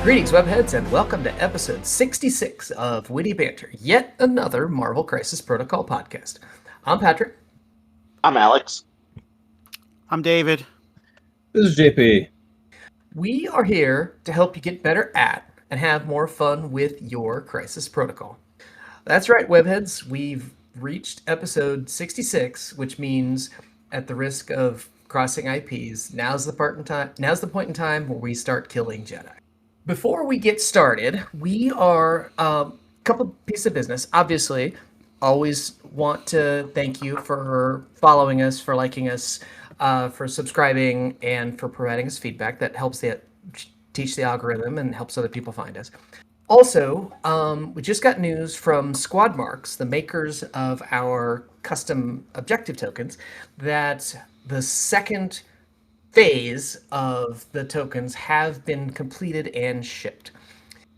Greetings, webheads, and welcome to episode 66 of Witty Banter, yet another Marvel Crisis Protocol podcast. I'm Patrick. I'm Alex. I'm David. This is JP. We are here to help you get better at and have more fun with your Crisis Protocol. That's right, webheads. We've reached episode 66, which means, at the risk of crossing IPs, now's the point in time where we start killing Jedi. Before we get started, we are a couple pieces of business. Obviously, always want to thank you for following us, for liking us, for subscribing, and for providing us feedback. That helps teach the algorithm and helps other people find us. Also, we just got news from Squad Marks, the makers of our custom objective tokens, that the second phase of the tokens have been completed and shipped.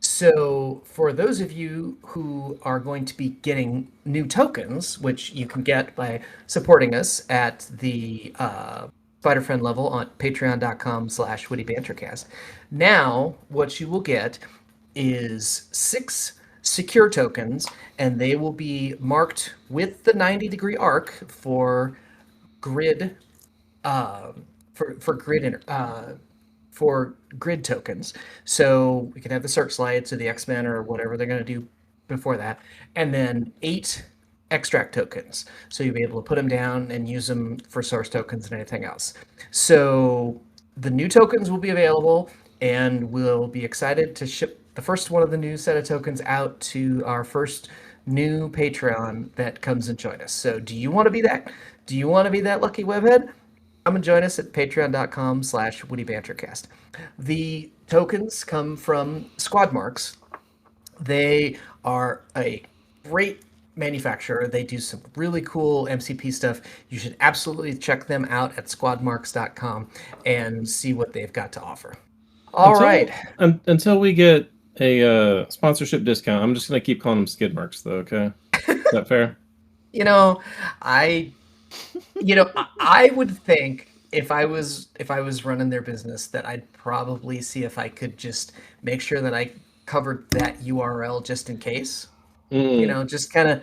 So for those of you who are going to be getting new tokens, which you can get by supporting us at the Spider Friend level on patreon.com/wittybantercast, now what you will get is 6 secure tokens, and they will be marked with the 90-degree arc for grid for grid tokens. So we can have the searchlights or the X-Men or whatever they're going to do before that, and then 8 extract tokens. So you'll be able to put them down and use them for source tokens and anything else. So the new tokens will be available, and we'll be excited to ship the first one of the new set of tokens out to our first new Patreon that comes and join us. So do you want to be that? Do you want to be that lucky webhead? Come and join us at patreon.com/wittybantercast. The tokens come from Squad Marks. They are a great manufacturer. They do some really cool MCP stuff. You should absolutely check them out at squadmarks.com and see what they've got to offer. Until we get a sponsorship discount, I'm just going to keep calling them skid marks, though, okay? Is that fair? I would think if I was running their business that I'd probably see if I could just make sure that I covered that URL just in case. Just kind of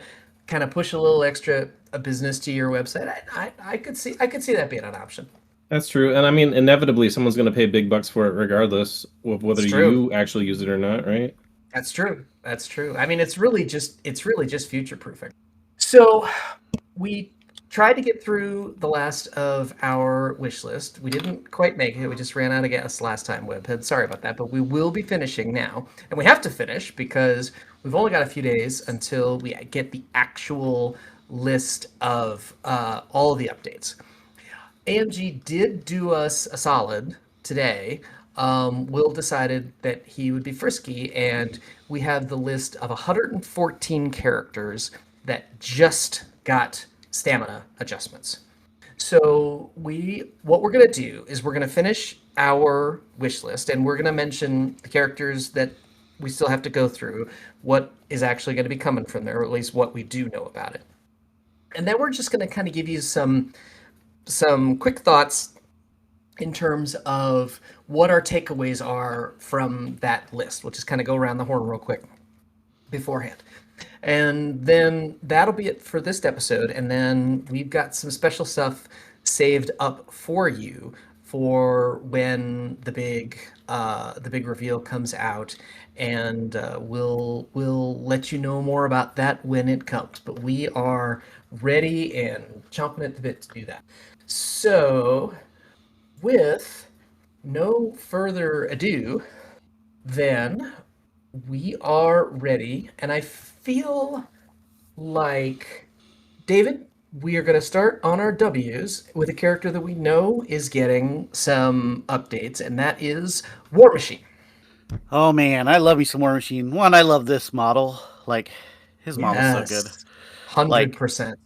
push a little extra business to your website. I could see that being an option. That's true. And I mean, inevitably someone's going to pay big bucks for it regardless of whether you actually use it or not, right? That's true. I mean, it's really just future proofing. So we tried to get through the last of our wish list. We didn't quite make it. We just ran out of gas last time, webhead. Sorry about that, but we will be finishing now. And we have to finish because we've only got a few days until we get the actual list of all the updates. AMG did do us a solid today. Will decided that he would be frisky, and we have the list of 114 characters that just got stamina adjustments. So what we're going to do is we're going to finish our wish list, and we're going to mention the characters that we still have to go through, what is actually going to be coming from there, or at least what we do know about it. And then we're just going to kind of give you some quick thoughts in terms of what our takeaways are from that list. We'll just kind of go around the horn real quick beforehand. And then that'll be it for this episode. And then we've got some special stuff saved up for you for when the big reveal comes out. And we'll let you know more about that when it comes. But we are ready and chomping at the bit to do that. So, with no further ado, then we are ready, and I feel like, David, we are going to start on our W's with a character that we know is getting some updates, and that is War Machine. Oh man, I love me some War Machine. One, I love this model. Like, his model's so good. 100%.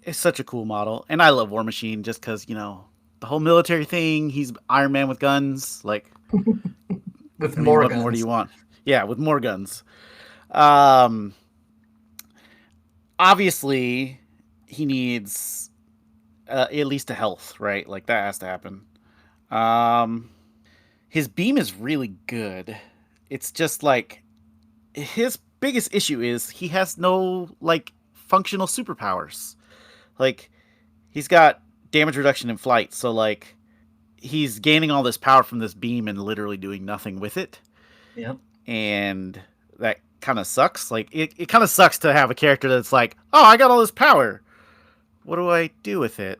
It's such a cool model, and I love War Machine just because, the whole military thing. He's Iron Man with guns. Like, with more guns. What more do you want? Yeah, with more guns. Obviously, he needs at least a health, right? Like, that has to happen. His beam is really good. it's just like his biggest issue is he has no like functional superpowers. Like he's got damage reduction in flight, so like he's gaining all this power from this beam and literally doing nothing with it. Yeah. And that kind of sucks. Like it kind of sucks to have a character that's like, oh, I got all this power. What do I do with it?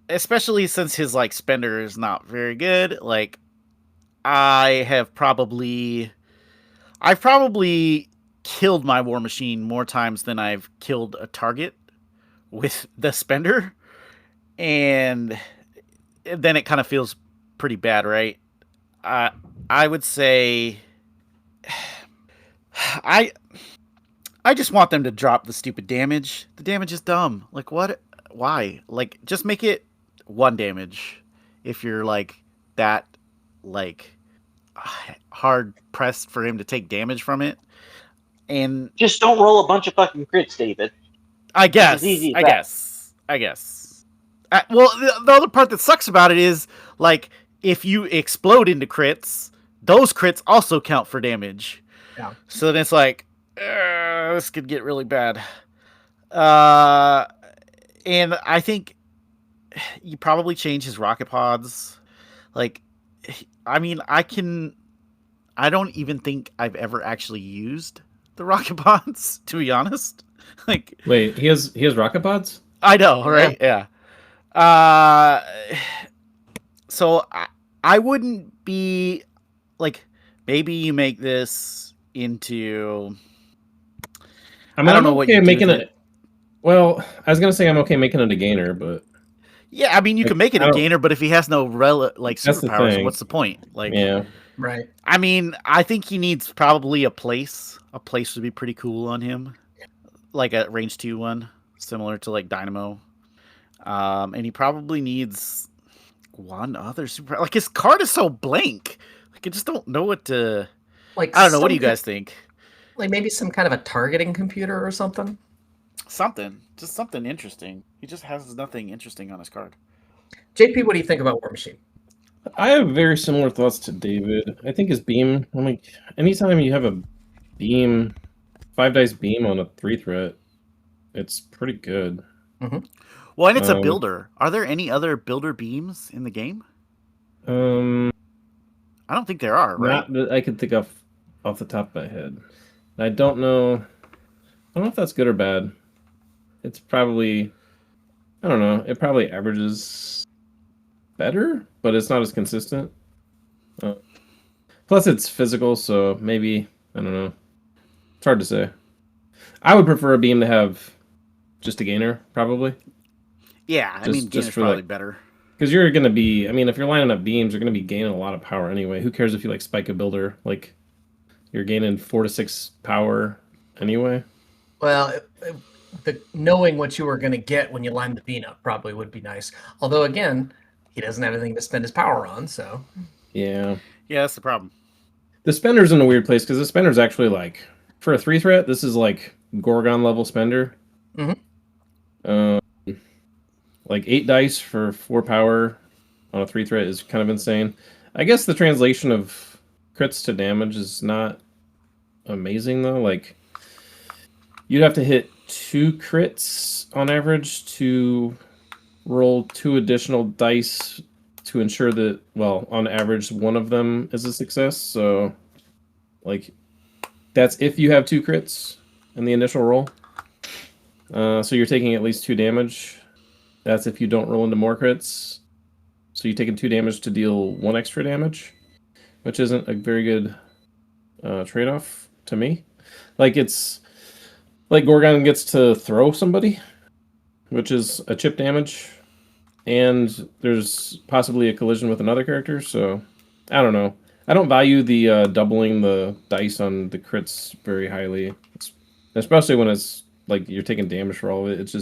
Especially since his like spender is not very good. Like I've probably killed my war machine more times than I've killed a target with the spender, and then it kind of feels pretty bad, right? I would say I just want them to drop the stupid damage. The damage is dumb. Like what? Why? Like just make it 1 damage if you're like that like hard pressed for him to take damage from it. And Just don't roll a bunch of fucking crits, David. I guess. Well, the other part that sucks about it is like if you explode into crits, those crits also count for damage. Yeah. So then it's like this could get really bad. And I think you probably change his rocket pods. Like, I mean, I don't even think I've ever actually used the rocket pods, to be honest. Like, wait, he has rocket pods? I know, right? Yeah. So I wouldn't be like, maybe you make this into. I mean, I don't I'm know what okay you do making with it. Well, I was gonna say I'm okay making it a gainer, but yeah, I mean, you like, can make it a gainer, but if he has no like That's the superpowers, thing. what's the point? Like, yeah, Right. I mean, I think he needs probably a place. A place would be pretty cool on him, like a range 2 one, similar to like Dynamo. And he probably needs one other super. Like his card is so blank. Like I just don't know what to. Like I don't know. What do some you guys think? Like maybe some kind of a targeting computer or something. Just something interesting. He just has nothing interesting on his card. JP, what do you think about War Machine? I have very similar thoughts to David. I think his beam. I'm like, anytime you have a beam, 5 dice beam on a 3 threat, it's pretty good. Mm-hmm. Well, and it's a builder. Are there any other builder beams in the game? I don't think there are, right? Not that I could think of off the top of my head. I don't know. I don't know if that's good or bad. It's probably. I don't know. It probably averages better, but it's not as consistent. Plus, it's physical, so maybe I don't know. It's hard to say. I would prefer a beam to have just a gainer, probably. Yeah, I mean, gainer's probably better. Because you're going to be, I mean, if you're lining up beams, you're going to be gaining a lot of power anyway. Who cares if you like spike a builder? Like, you're gaining 4 to 6 power anyway. Well, knowing what you were going to get when you lined the beam up probably would be nice. Although, again, he doesn't have anything to spend his power on, so. Yeah. Yeah, that's the problem. The spender's in a weird place because the spender's actually like, for a 3 threat, this is like Gorgon level spender. Mm-hmm. Like 8 dice for 4 power on a 3 threat is kind of insane. I guess the translation of crits to damage is not amazing though. Like you'd have to hit 2 crits on average to roll 2 additional dice to ensure that, well, on average, one of them is a success. So, like, that's if you have 2 crits in the initial roll. So you're taking at least 2 damage. That's if you don't roll into more crits. So you're taking 2 damage to deal 1 extra damage, which isn't a very good trade-off to me. Like, it's like Gorgon gets to throw somebody, which is a chip damage, and there's possibly a collision with another character, so I don't know. I don't value the doubling the dice on the crits very highly, especially when it's like you're taking damage for all of it.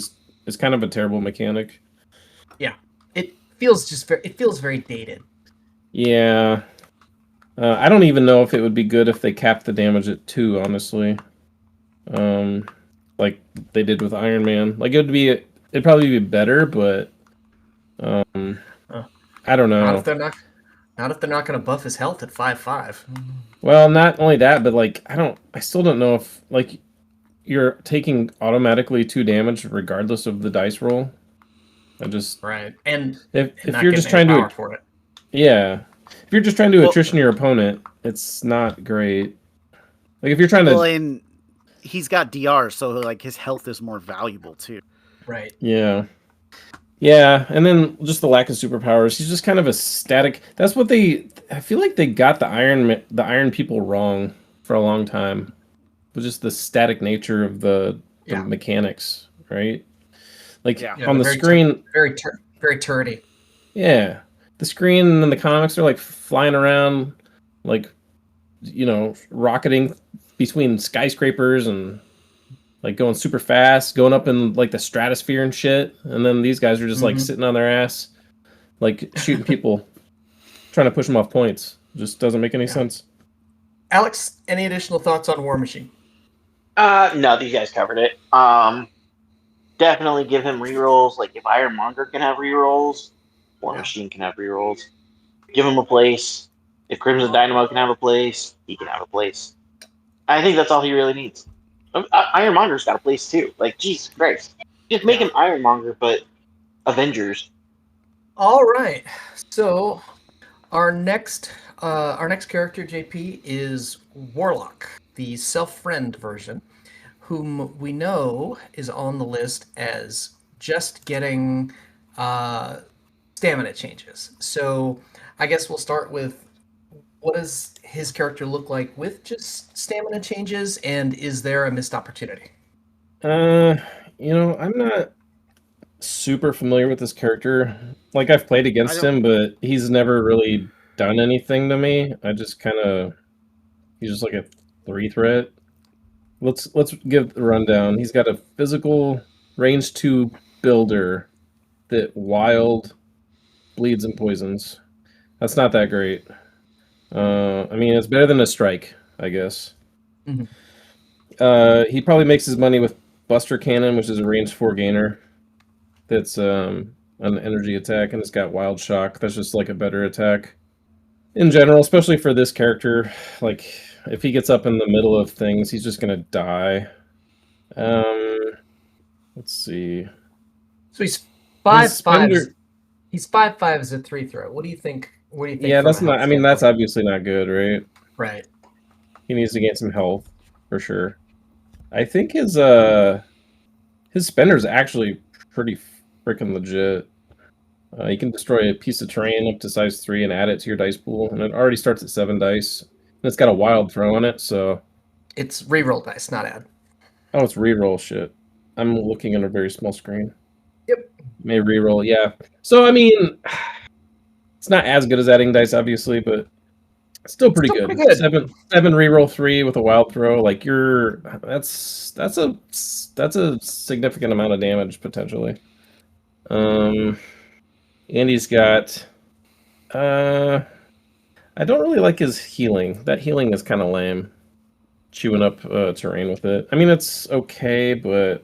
It's kind of a terrible mechanic. Yeah, it feels very dated. Yeah, I don't even know if it would be good if they capped the damage at 2, honestly. Like they did with Iron Man. Like it'd probably be better, but I don't know. Not if they're not Not if they're not going to buff his health at 5/5. Well, not only that, but like I still don't know if like you're taking automatically 2 damage regardless of the dice roll. I just Right. And if not you're getting just any trying power to for it. yeah, if you're just trying to Well- attrition your opponent, it's not great. Like if you're trying to Well, and he's got DR, so like his health is more valuable too. Right. yeah. Yeah, and then just the lack of superpowers. He's just kind of a static. That's what I feel like they got the Iron people wrong for a long time. With just the static nature of the Yeah. mechanics, right? Like Yeah. Yeah, on the very screen, very turdy. yeah. The screen and the comics are like flying around, like rocketing between skyscrapers and like going super fast, going up in like the stratosphere and shit. And then these guys are just like Mhm. sitting on their ass, like shooting people, trying to push them off points. Just doesn't make any sense. Alex, any additional thoughts on War Machine? No, these guys covered it. Definitely give him rerolls. Like if Ironmonger can have rerolls, War Machine can have rerolls. Give him a place. If Crimson Dynamo can have a place, he can have a place. I think that's all he really needs. Ironmonger's got a place too. Like, Jesus Christ. Just make him Ironmonger, but Avengers. All right. So our next character, JP, is Warlock, the self-friend version, whom we know is on the list as just getting stamina changes. So I guess we'll start with, what does his character look like with just stamina changes, and is there a missed opportunity? I'm not super familiar with this character. Like I've played against him, but he's never really done anything to me. He's just like a 3 threat. Let's give the rundown. He's got a physical range 2 builder that wild bleeds and poisons. That's not that great. I mean, it's better than a strike, I guess. Mhm. He probably makes his money with Buster Cannon, which is a range 4 gainer. That's an energy attack, and it's got Wild Shock. That's just like a better attack in general, especially for this character. Like if he gets up in the middle of things, he's just gonna die. Let's see. So he's 5/5. Spender- He's 5/5 as a 3 threat. What do you think? What do you think? Yeah, from that's a not. health I mean, that's standpoint? obviously not good, right? Right. He needs to gain some health for sure. I think his spender's actually pretty freaking legit. You can destroy a piece of terrain up to size 3 and add it to your dice pool, and it already starts at 7 dice. And it's got a wild throw on it, so It's reroll dice, not add. oh, it's reroll shit. I'm looking at a very small screen. Yep. May reroll, yeah. So I mean, it's not as good as adding dice, obviously, but still pretty good. Pretty good. 7 reroll 3 with a wild throw. Like that's a significant amount of damage potentially. And he's got I don't really like his healing. That healing is kind of lame. Chewing up terrain with it. I mean, it's okay, but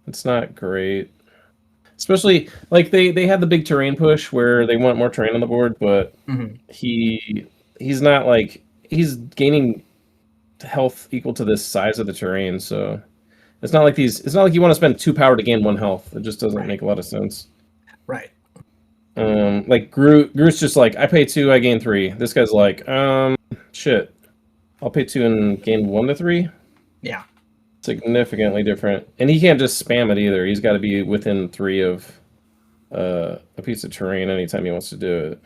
it's not great. Especially like they had the big terrain push where they want more terrain on the board, but Mhm. he's not like he's gaining health equal to the size of the terrain, so it's not like you want to spend 2 power to gain 1 health. It just doesn't make a lot of sense. Right. Like Groot's just like, I pay 2, I gain 3. This guy's like, shit. I'll pay 2 and gain 1 to 3. Yeah. Significantly different. And he can't just spam it either. He's got to be within 3 of a piece of terrain anytime he wants to do it.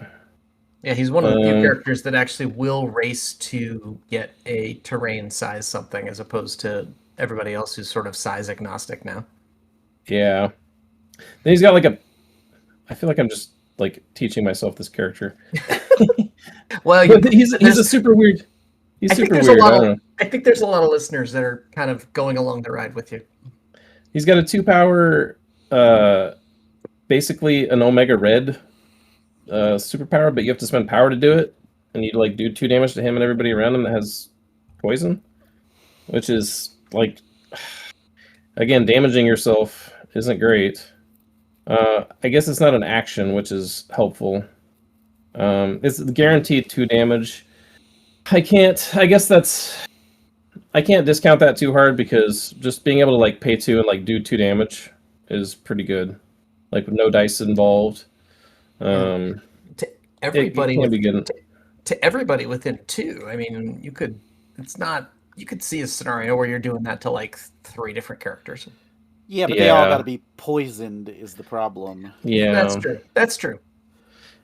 Yeah, he's one of the few characters that actually will race to get a terrain size something, as opposed to everybody else who's sort of size agnostic now. Yeah. Then he's got like I feel like I'm just like teaching myself this character. Well, But he's a super weird. He's super weird. I don't know. I think there's a lot of listeners that are kind of going along the ride with you. He's got a 2 power, basically an Omega Red superpower, but you have to spend power to do it, and you like do 2 damage to him and everybody around him that has poison, which is like, again, damaging yourself isn't great. I guess it's not an action, which is helpful. It's guaranteed 2 damage. I can't discount that too hard because just being able to like pay 2 and like do 2 damage is pretty good. Like with no dice involved. To It everybody can be good. to everybody within 2. I mean, you could see a scenario where you're doing that to like 3 different characters. Yeah, but they all Yeah. got to be poisoned is the problem. Yeah. That's true.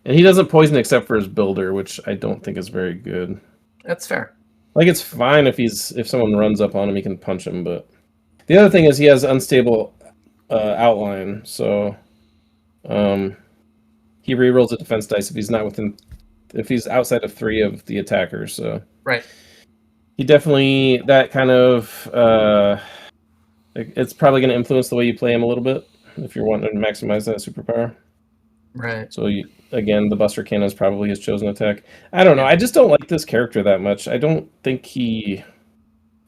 And he doesn't poison except for his builder, which I don't think is very good. That's fair. Like it's fine if someone runs up on him, he can punch him. But the other thing is he has unstable outline, so he rerolls a defense dice if he's outside of 3 of the attackers. So Right. he definitely that kind of it's probably going to influence the way you play him a little bit if you're wanting to maximize that superpower. Right. So again, the Buster Cannon is probably his chosen attack. I don't know. I just don't like this character that much. I don't think he's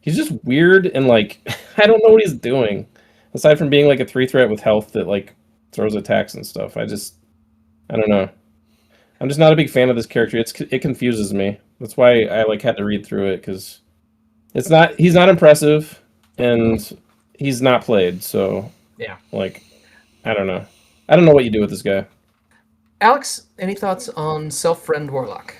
just weird and like I don't know what he's doing aside from being like a 3 threat with health that like throws attacks and stuff. I don't know. I'm just not a big fan of this character. It confuses me. That's why I like had to read through it because he's not impressive and he's not played. So Yeah. like I don't know what you do with this guy. Alex, any thoughts on Self-Friend Warlock?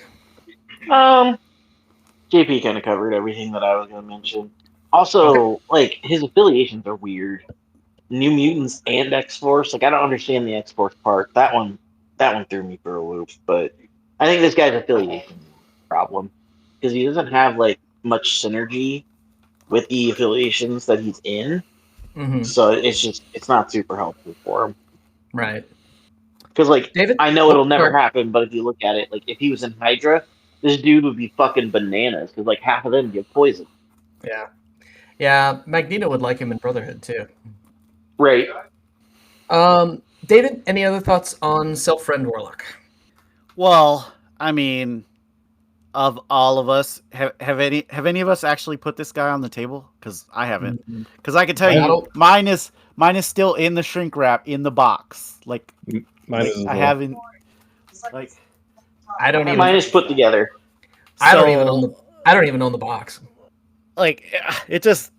JP kind of covered everything that I was going to mention. Also, like his affiliations are weird. New Mutants and X-Force. Like I don't understand the X-Force part. That one threw me for a loop. But I think this guy's affiliation is a problem because he doesn't have like much synergy with the affiliations that he's in. Mm-hmm. So it's not super helpful for him. Right. Because like David? I know it'll never sorry. happen, but if you look at it, like if he was in Hydra, this dude would be fucking bananas because like half of them get poisoned. Yeah. Yeah, Magneto would like him in Brotherhood too. Right. David, any other thoughts on Self-Friend Warlock? Well, I mean, of all of us, have any of us actually put this guy on the table? Because I haven't. Because I can tell you, mine is still in the shrink wrap in the box. Like Mine is as I well. haven't. Like I don't even. Mine is put together. I don't even own the box. Like it just.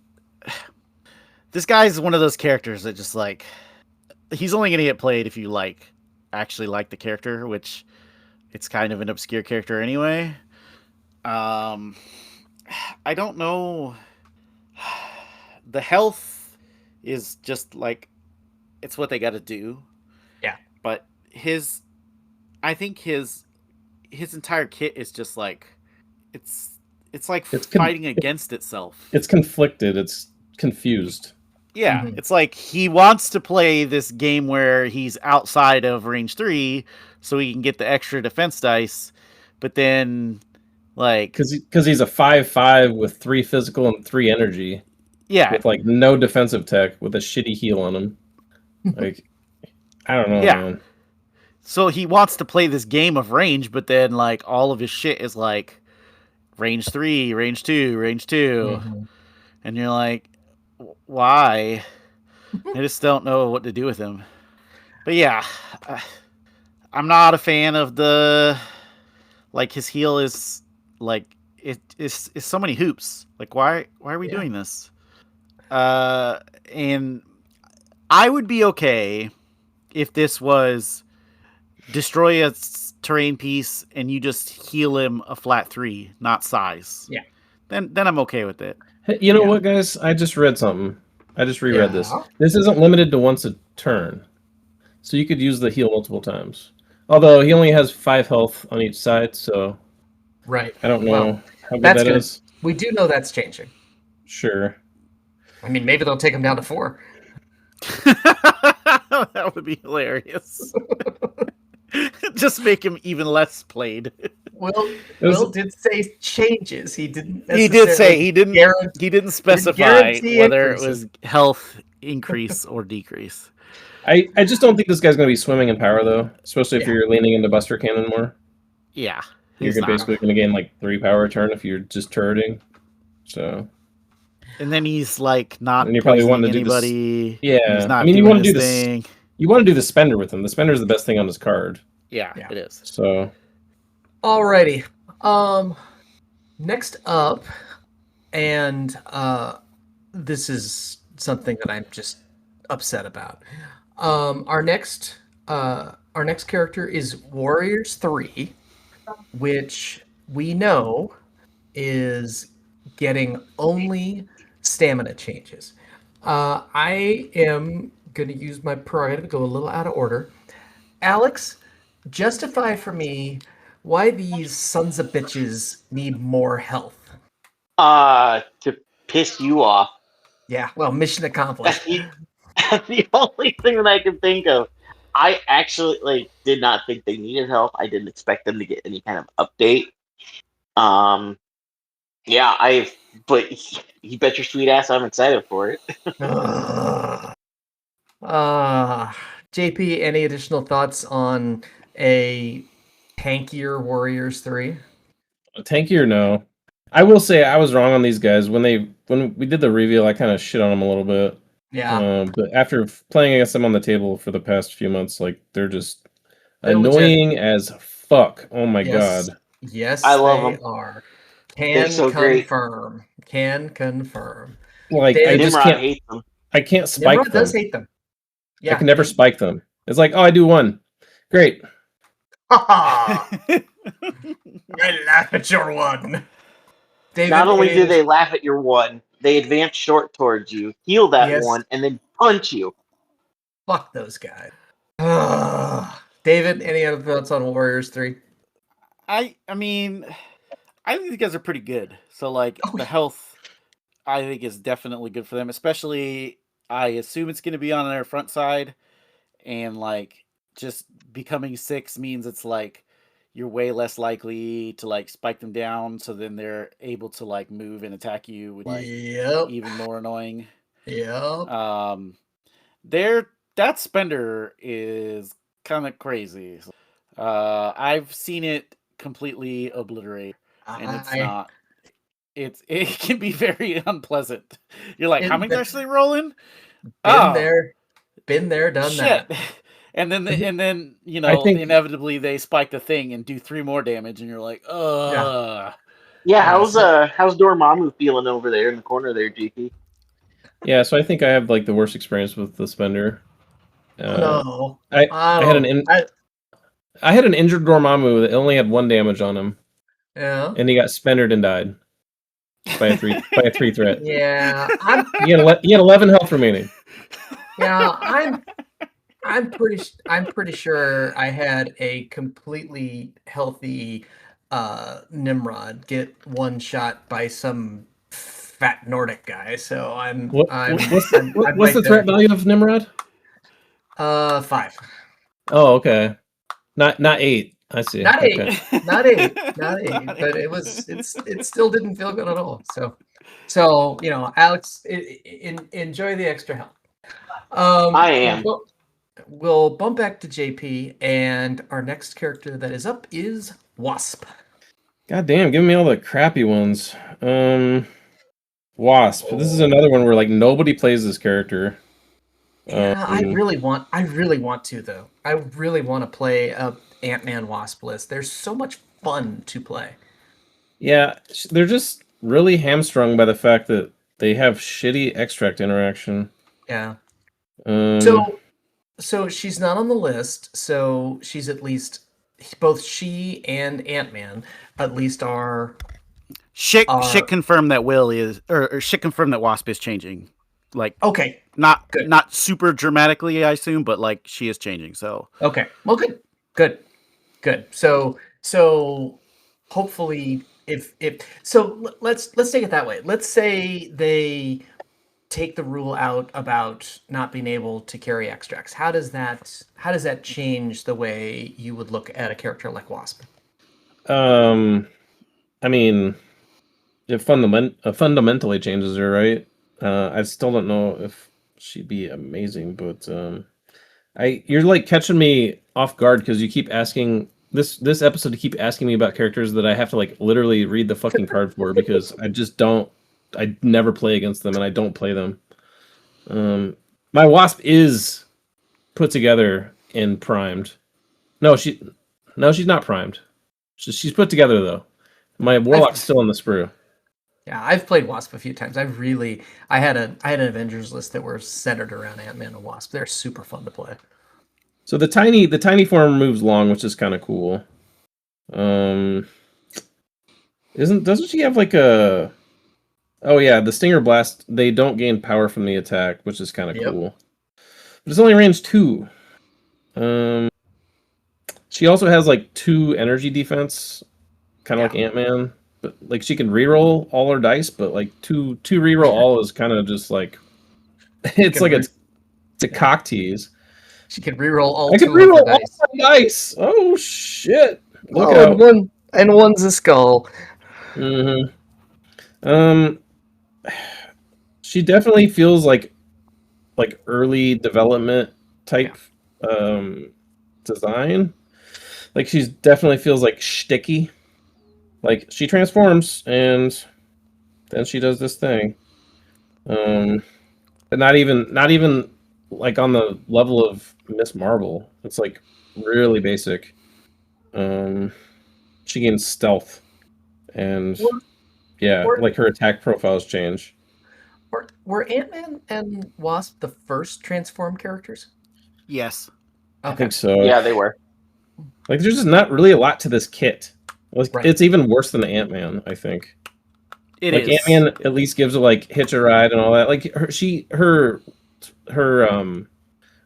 This guy's one of those characters that just like. He's only gonna get played if you actually like the character, which it's kind of an obscure character anyway. I don't know. The health is just like it's what they got to do. Yeah. But I think his entire kit is just like it's like fighting against itself. It's conflicted. It's confused. Yeah, It's like he wants to play this game where he's outside of range 3 so he can get the extra defense dice, but then like because he's a 5/5 with 3 physical and 3 energy. Yeah. With like no defensive tech with a shitty heal on him. Like I don't know. Yeah. Man. So he wants to play this game of range, but then like all of his shit is like range 3, range 2, range 2. Mm-hmm. And you're like, why? I just don't know what to do with him. But yeah, I'm not a fan of the like his heal is like it's so many hoops. Like why are we doing this? And I would be okay if this was destroy a terrain piece and you just heal him a flat 3, not size. Yeah. Then I'm okay with it. Hey, you know what, guys? I just read something. I just reread this. Yeah. This isn't limited to once a turn. So you could use the heal multiple times. Although he only has 5 health on each side, so Right. I don't know Well, how good that's that good. is. We do know that's changing. Sure. I mean, maybe they'll take him down to 4. That would be hilarious. Just make him even less played. Will did say changes. He didn't. He did say he didn't specify guarantee whether increases. it was health increase or decrease. I just don't think this guy's going to be swimming in power, though. Especially if you're leaning into Buster Cannon more. Yeah. You're basically going to gain like 3 power a turn if you're just turreting. So. And then he's like not And you're probably wanting to anybody. do this. Yeah. He's not I mean, you doing want to his do thing. this. You want to do the spender with him. The spender is the best thing on his card. Yeah, it is. So, Alrighty. Next up, and this is something that I'm just upset about. Our next character is Warriors 3, which we know is getting only stamina changes. I am going to use my prerogative to go a little out of order. Alex, justify for me why these sons of bitches need more health. To piss you off. Yeah, well, mission That's accomplished. that's the only thing that I can think of. I actually did not think they needed help. I didn't expect them to get any kind of update. Um, yeah, but you bet your sweet ass I'm excited for it. Ugh. Uh, JP, any additional thoughts on a tankier Warriors 3? Tanky or no? I will say I was wrong on these guys when we did the reveal. I kind of shit on them a little bit. Yeah, But after playing against them on the table for the past few months, like they're just they're legit. annoying as fuck. Oh my Yes, god! I yes, love they them. are. They're Can so great. confirm. Can confirm. Like I David, just Nimrod can't. hates them. I can't spike Nimrod does them. hate them. I Yeah. can never spike them. It's like, oh, I do one. Great. I laugh at your one. David, Not only any do they additional- laugh at your one, they advance short towards you, heal that yes, one, and then punch you. fuck those guys. David, any other thoughts on Warriors 3? I mean, I think these guys are pretty good. So like Oh, the health, I think is definitely good for them. Especially, I assume it's going to be on their front side, and like just becoming 6 means it's like you're way less likely to like spike them down. So then they're able to like move and attack you, which like yep. even more annoying. Yep. Um, that spender is kind of crazy. I've seen it completely obliterate, and it's I not. It can be very unpleasant. You're like, how been, many dice are they rolling? been Oh there, done shit! that. And then I think inevitably they spike the thing and do 3 more damage, and you're like, Yeah. ugh. Yeah, Yeah. So, how's Dormammu feeling over there in the corner there, GP? yeah. So I think I have like the worst experience with the spender. oh Uh, no. I I I had don't. I had an injured Dormammu that only had 1 damage on him, Yeah. and he got spendered and died by a 3 threat. Yeah. He had 11 health remaining. Yeah. I'm pretty sure I had a completely healthy Nimrod get one shot by some fat Nordic guy. So I'm What's right the threat there. value of Nimrod? 5. Oh, okay. Not 8. I see. Not Okay. 8. Not 8. Not 8. But it still didn't feel good at all. So Alex, enjoy the extra help. I am. We'll bump back to JP, and our next character that is up is Wasp. God damn, give me all the crappy ones. Wasp. This is another one where like nobody plays this character. Yeah, Um, I really want to though. I really want to play a Ant-Man Wasp list. There's so much fun to play. yeah, they're just really hamstrung by the fact that they have shitty extract interaction. Yeah. Um, So she's not on the list. So she's at least both she and Ant-Man at least are Shit are confirm that Will is or shit confirm that Wasp is changing. Like okay. not Good. not super dramatically, I assume, but like she is changing. So Okay. Well, good. So hopefully, if so, let's take it that way. Let's say they take the rule out about not being able to carry extracts. How does that change the way you would look at a character like Wasp? I mean, it fundamentally changes her, right? I still don't know if she'd be amazing, but you're like catching me off guard because you keep asking this episode to keep asking me about characters that I have to like literally read the fucking card for because I just don't. I never play against them and I don't play them. My Wasp is put together and primed. No, she's not primed. She's put together though. My Warlock's still in the sprue. Yeah, I've played Wasp a few times. I had an Avengers list that were centered around Ant-Man and Wasp. They're super fun to play. So the tiny form moves long, which is kind of cool. Doesn't she have like a? Oh yeah, the Stinger Blast. They don't gain power from the attack, which is kind of cool. But it's only range 2. She also has like 2 energy defense, kind of like Ant-Man. But like she can reroll all her dice, but like two reroll all is kind of just like it's like it's a cock tease. She can reroll all I can 2 reroll of the dice. all my dice. Oh shit! Look Oh, out! and one's a skull. Mm-hmm. She definitely feels like early development type design. Like she's definitely feels like shticky. Like she transforms and then she does this thing. But not even like on the level of Miss Marvel. It's like really basic. She gains stealth and like her attack profiles change. Were Ant-Man and Wasp the first transformed characters? Yes. Okay. I think so. Yeah, they were. Like there's just not really a lot to this kit. Like, it's even worse than Ant-Man, I think. It like is. Ant-Man at least gives her like hitch a ride and all that. Like her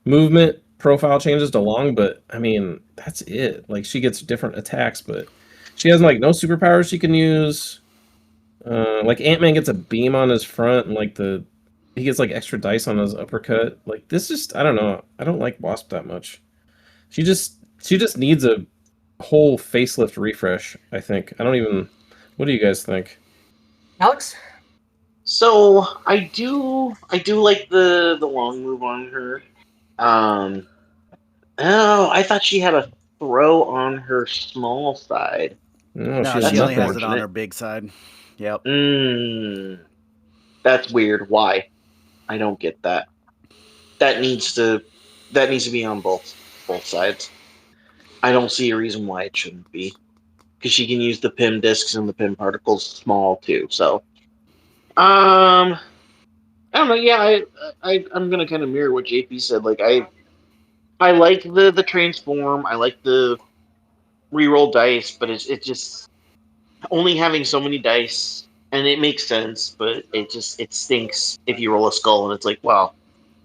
movement profile changes to long, but I mean that's it. Like she gets different attacks, but she has like no superpowers she can use. Like Ant-Man gets a beam on his front, and like he gets like extra dice on his uppercut. Like this just I don't know. I don't like Wasp that much. She just needs a whole facelift refresh, I think. I don't even. What do you guys think? Alex? So I do like the long move on her. Oh, I thought she had a throw on her small side. No, No, she only has it on her big side. Yep. That's weird. Why? I don't get that. That needs to be on both sides. I don't see a reason why it shouldn't be. Because she can use the PIM discs and the PIM particles small too. So, I don't know. Yeah, I'm gonna kind of mirror what JP said. Like I like the transform. I like the reroll dice, but it's just only having so many dice, and it makes sense, but it stinks if you roll a skull and it's like, wow,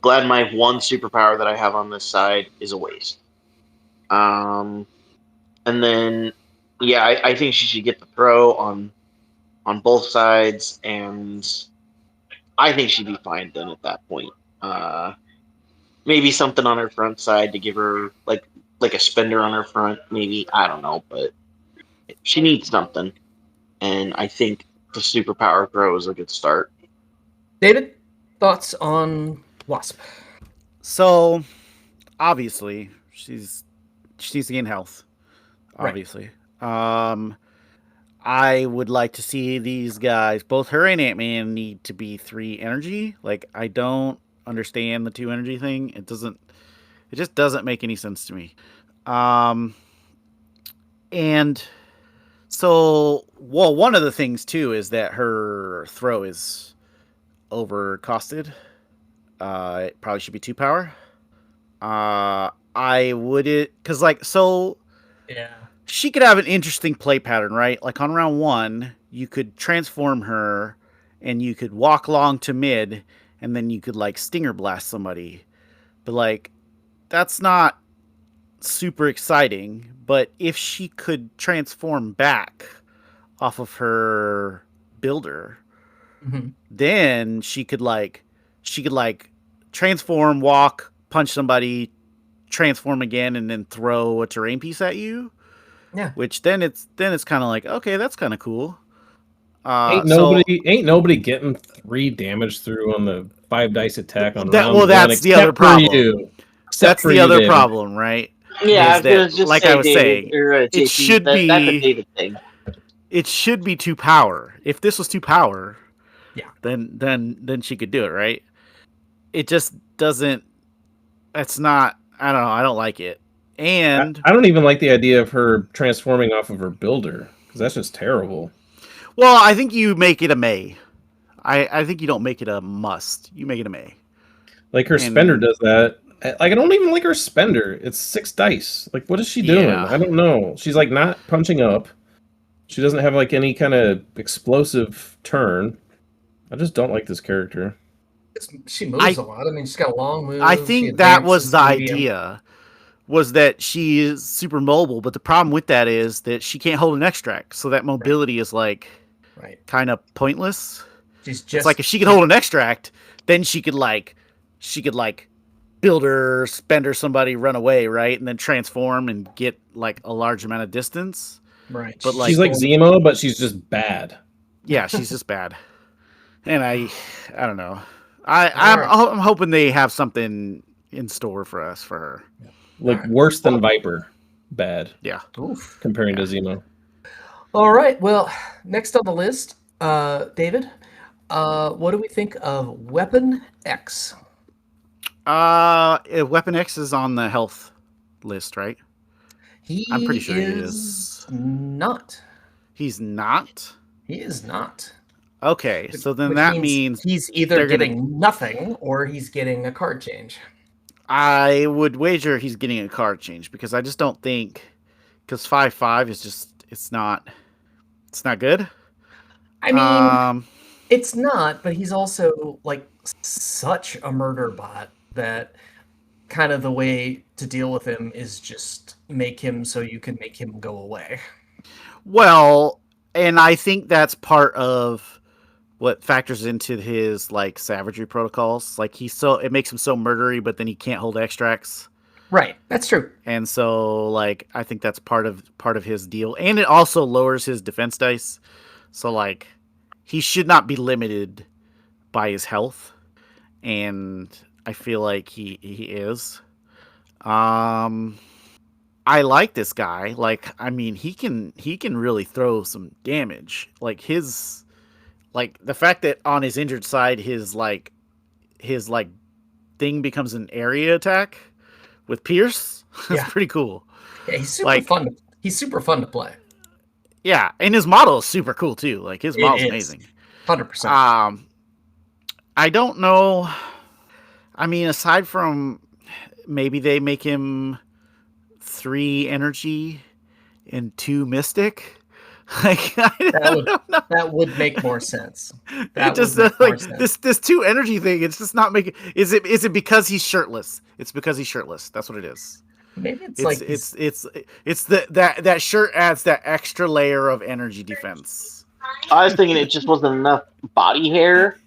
glad my one superpower that I have on this side is a waste. And then yeah, I think she should get the throw on both sides, and I think she'd be fine then at that point. Maybe something on her front side to give her like a spender on her front, maybe, I don't know, but she needs something, and I think the superpower throw is a good start. David, thoughts on Wasp? So, obviously, she needs to gain health. Obviously, I would like to see these guys, both her and Ant-Man, need to be 3 energy. Like, I don't understand the 2 energy thing. It just doesn't make any sense to me. And so, well, one of the things too is that her throw is overcosted. It probably should be 2 power. I would it because yeah, she could have an interesting play pattern, right? Like on round 1, you could transform her, and you could walk long to mid, and then you could like Stinger Blast somebody. But like, that's not super exciting. But if she could transform back off of her builder, then she could transform, walk, punch somebody, transform again, and then throw a terrain piece at you. Yeah. Which then it's kind of like, okay, that's kind of cool. Ain't nobody getting 3 damage through on the 5 dice attack on round 1. That's the other problem. That's the other David. problem, right? Yeah, I was gonna just like say, I was David, saying, or, it JP, should that's be a David thing. It should be 2 power. If this was 2 power, yeah, then she could do it, right? It just doesn't. That's not. I don't know. I don't like it. And I don't even like the idea of her transforming off of her builder because that's just terrible. well, I think you make it a may. I think you don't make it a must. You make it a may. Like her spender does that. Like I don't even like her spender. It's 6 dice. Like what is she doing? Yeah. I don't know. She's like not punching up. She doesn't have like any kind of explosive turn. I just don't like this character. She moves a lot. I mean, she's got a long move. I she think that was advances the medium. idea. Was that she is super mobile, but the problem with that is that she can't hold an extract, so that mobility is like kind of pointless. She's just it's like if she could hold an extract, then she could build her, spend her, somebody run away, right, and then transform and get like a large amount of distance. Right. But like she's like Zemo, but she's just bad. Yeah, she's just bad. And I don't know. I'm hoping they have something in store for us for her. Like worse than Viper, bad. Yeah. Oof. Comparing to Zemo. All right. Well, next on the list, David, what do we think of Weapon X? Weapon X is on the health list, right? I'm pretty sure he is. Not. He's not? He is not. Okay, so then that means he's either getting nothing or he's getting a card change. I would wager he's getting a card change because I just don't think because 5/5 is just it's not good. I mean, it's not, but he's also like such a murder bot that kind of the way to deal with him is just make him so you can make him go away. Well, and I think that's part of what factors into his like savagery protocols. Like it makes him so murdery, but then he can't hold extracts. Right, that's true. And so like I think that's part of his deal. And it also lowers his defense dice. So like he should not be limited by his health. And I feel like he is. I like this guy. Like, I mean, he can really throw some damage. Like the fact that on his injured side, his thing becomes an area attack with Pierce. That's pretty cool. Yeah, he's super fun. He's super fun to play. Yeah, and his model is super cool too. Like his model's amazing. 100%. I don't know. I mean, aside from maybe they make him 3 energy and 2 mystic. Like that would make more sense. This 2 energy thing. It's just not making. Is it because he's shirtless? It's because he's shirtless. That's what it is. Maybe it's that shirt adds that extra layer of energy defense. I was thinking it just wasn't enough body hair,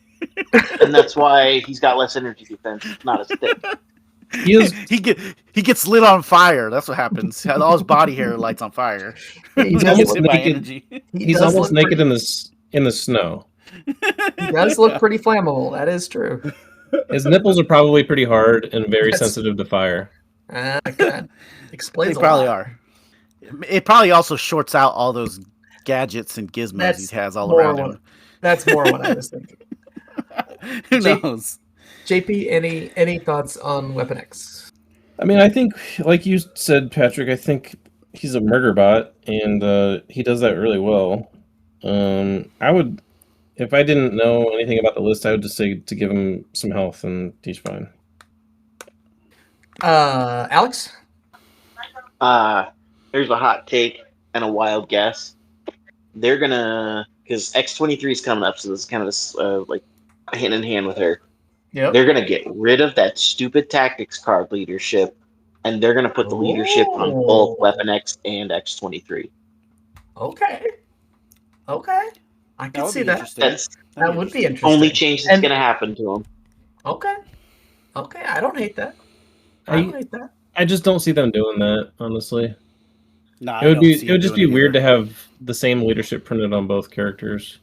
and that's why he's got less energy defense. It's not as thick. He gets lit on fire. That's what happens. All his body hair lights on fire. He's almost naked. He's almost naked in the snow. He does look pretty flammable. That is true. His nipples are probably pretty hard and very sensitive to fire. God. Explains. They probably are. It probably also shorts out all those gadgets and gizmos he has all around him. That's more what I was thinking. Who knows? JP, any thoughts on Weapon X? I mean, I think, like you said, Patrick, I think he's a murder bot, and he does that really well. I would, if I didn't know anything about the list, I would just say to give him some health, and he's fine. Alex? There's a hot take and a wild guess. They're gonna, because X-23 is coming up, so this is kind of like hand in hand with her. Yep. They're gonna get rid of that stupid tactics card leadership, and they're gonna put the leadership on both Weapon X and X-23. Okay, I can see that. That would be interesting. Only change that's gonna happen to them. Okay, I don't hate that. I just don't see them doing that, honestly. No, it would just be weird to have the same leadership printed on both characters.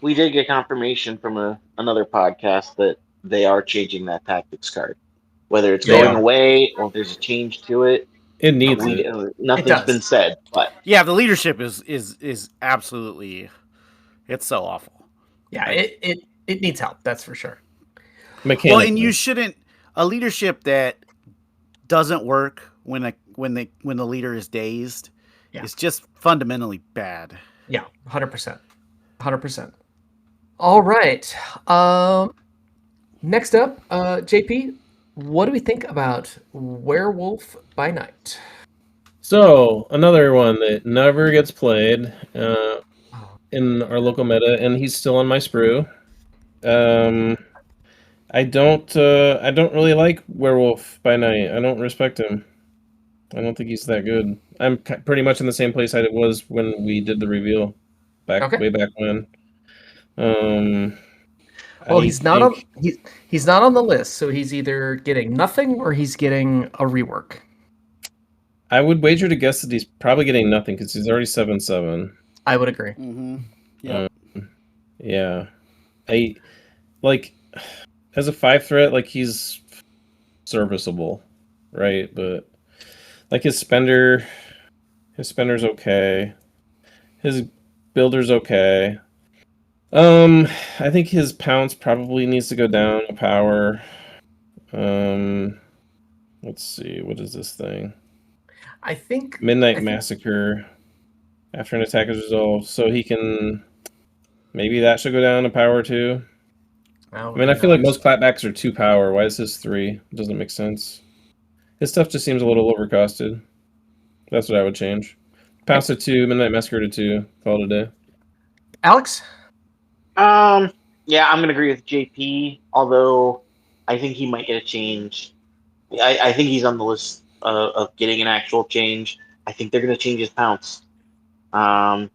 We did get confirmation from another podcast that they are changing that tactics card. Whether it's going away or if there's a change to it. It needs it. Nothing's been said, but yeah, the leadership is absolutely, it's so awful. Yeah, it needs help, that's for sure. Well, and you shouldn't, a leadership that doesn't work when the leader is dazed Yeah. is just fundamentally bad. Yeah, 100%. 100%. All right. Next up, JP, what do we think about Werewolf by Night? So another one that never gets played in our local meta, and he's still on my sprue. I don't really like Werewolf by Night. I don't respect him. I don't think he's that good. I'm pretty much in the same place I was when we did the reveal Okay. way back when. Well, I think he's not on the list, so he's either getting nothing or he's getting a rework. I would wager to guess that he's probably getting nothing because he's already 7/7. I would agree. Mm-hmm. Yep. Yeah, I like as a 5 threat, like he's serviceable, right? But like his spender's okay. His builder's okay. I think his pounce probably needs to go down a power. Let's see, what is this thing? I think Midnight Massacre after an attack is resolved, so he can maybe that should go down a power too. I mean, I feel like most clapbacks are 2 power. Why is this 3? It doesn't make sense. His stuff just seems a little overcosted. That's what I would change. Pounce to 2, Midnight Massacre to 2. Call it a day. Alex? Yeah, I'm gonna agree with JP. Although I think he might get a change. I think he's on the list of getting an actual change. I think they're gonna change his pounce. I'll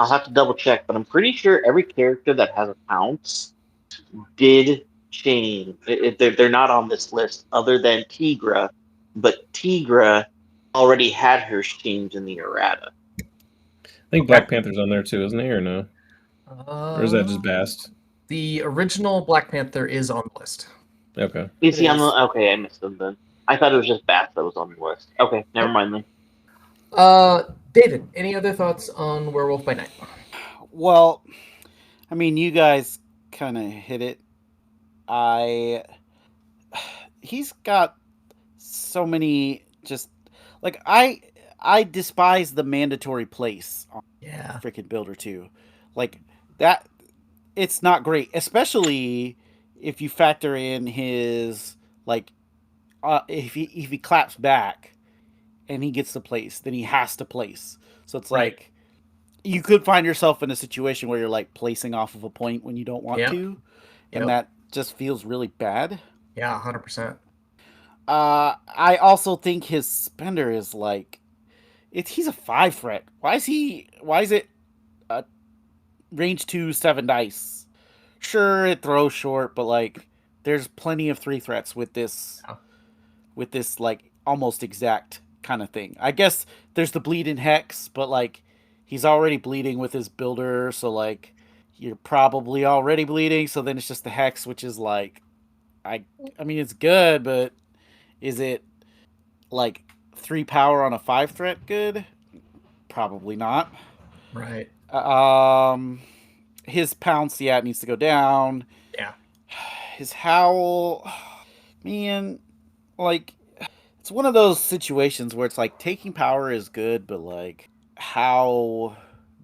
have to double check, but I'm pretty sure every character that has a pounce did change. They're not on this list other than Tigra, but Tigra already had hers change in the errata. I think Black Panther's on there too, isn't he, or no? Or is that just Bast? The original Black Panther is on the list. Okay. Is he on the? Okay, I missed him then. I thought it was just Bast that was on the list. Okay, never mind then. David, any other thoughts on Werewolf by Night? Well, I mean, you guys kind of hit it. He's got so many just like I despise the mandatory place on freaking Builder 2. Like that it's not great, especially if you factor in his like if he claps back and he gets the place, then he has to place. So it's like you could find yourself in a situation where you're like placing off of a point when you don't want to, and that just feels really bad. Yeah, 100%. I also think his spender is like he's a 5 threat. Why is it a range 2 7 dice? Sure, it throws short, but like there's plenty of 3 threats with this like almost exact kind of thing. I guess there's the bleeding hex, but like he's already bleeding with his builder, so like you're probably already bleeding, so then it's just the hex, which is like I mean it's good, but is it like 3 power on a 5 threat good? Probably not. Right. His pounce, it needs to go down. Yeah. His howl, man, like it's one of those situations where it's like taking power is good, but like how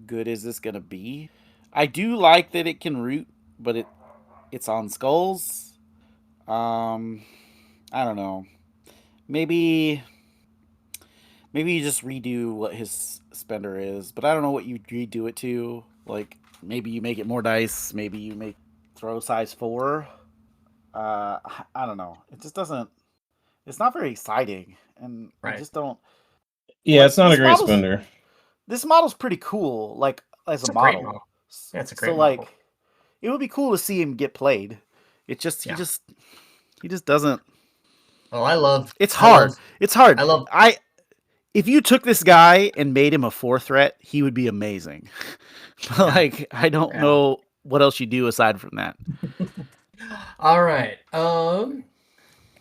good is this gonna be? I do like that it can root, but it's on skulls. I don't know. Maybe you just redo what his spender is, but I don't know what you redo it to. Like maybe you make it more dice. Maybe you make throw size 4. I don't know. It just doesn't. It's not very exciting, and I just don't. Yeah, it's not a great spender. This model's pretty cool, like as a model. Yeah, it's a great model. Like, it would be cool to see him get played. It just he just doesn't. Well, it's hard. It's hard. I if you took this guy and made him a 4 threat, he would be amazing. But like I don't know what else you do aside from that. All right.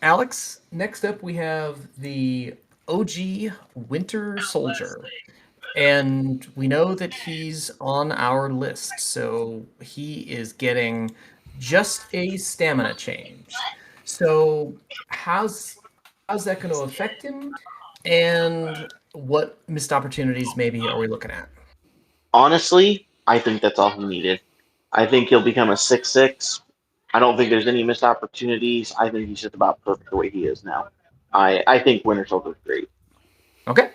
Alex, next up we have the OG Winter Soldier. And we know that he's on our list, so he is getting just a stamina change. So how's how's that going to affect him? And what missed opportunities maybe are we looking at? Honestly, I think that's all he needed. I think he'll become a 6-6. I don't think there's any missed opportunities. I think he's just about perfect the way he is now. I think Winter Soldier's great. Okay.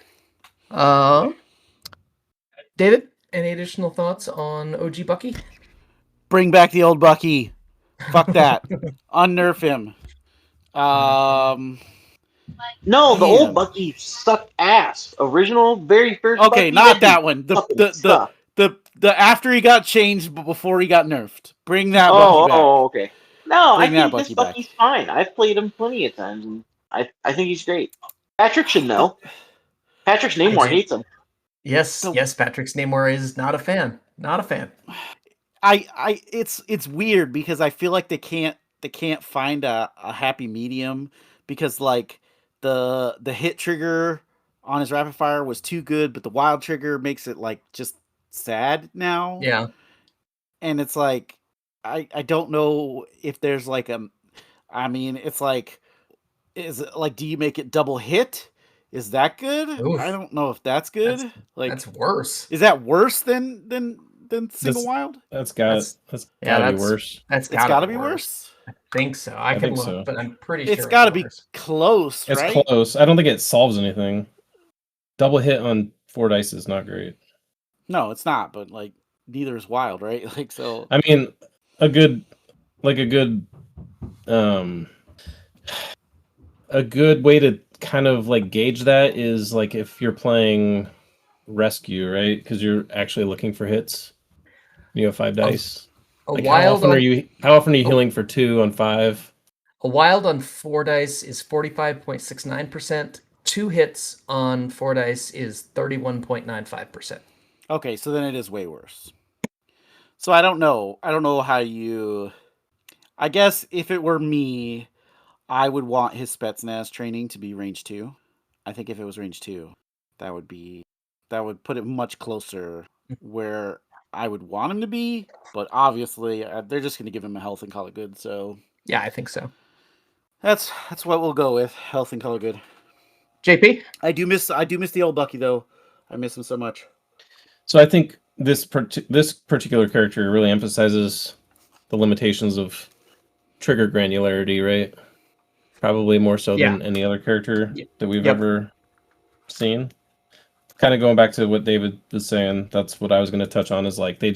Uh, David, any additional thoughts on OG Bucky? Bring back the old Bucky. Fuck that. Unnerf him. No, the old Man. Bucky sucked ass. Original, very first Okay, Bucky. not that one. fucking sucked. The after he got changed, but before he got nerfed. Bring that Oh, Bucky back. okay. No, Bring I that think this Bucky back. Bucky's fine. I've played him plenty of times, and I think he's great. Patrick should know. Patrick's Namor hates him. Yes, yes. Patrick's Namor is not a fan. Not a fan. It's weird because I feel like they can't find a happy medium because like the hit trigger on his rapid fire was too good, but the wild trigger makes it like just sad now. Yeah. And it's like I don't know if there's like I mean it's like is it like do you make it double hit? Is that good? Oof. I don't know if that's good. That's worse. Is that worse than single wild? That's gotta be worse. It's gotta be worse. I think so. I can think look, so. but I'm pretty sure It's gotta be worse. close, It's right? close. I don't think it solves anything. Double hit on 4 dice is not great. No, it's not, but like neither is wild, right? Like so I mean, a good way to kind of like gauge that is like if you're playing rescue, right? Because you're actually looking for hits. You have 5 dice. Like how often are you healing for 2 on 5? A wild on 4 dice is 45.69%. 2 hits on 4 dice is 31.95%. okay, so then it is way worse. So I don't know. I don't know how you I guess if it were me, I would want his Spetsnaz training to be range 2. I think if it was range 2, that would put it much closer where I would want him to be, but obviously they're just going to give him a health and call it good. So yeah, I think so. That's what we'll go with. Health and call it good. JP, I do miss the old Bucky though. I miss him so much. So I think this particular character really emphasizes the limitations of trigger granularity, right? Probably more so than any other character that we've ever seen. Kind of going back to what David was saying, that's what I was going to touch on is like we're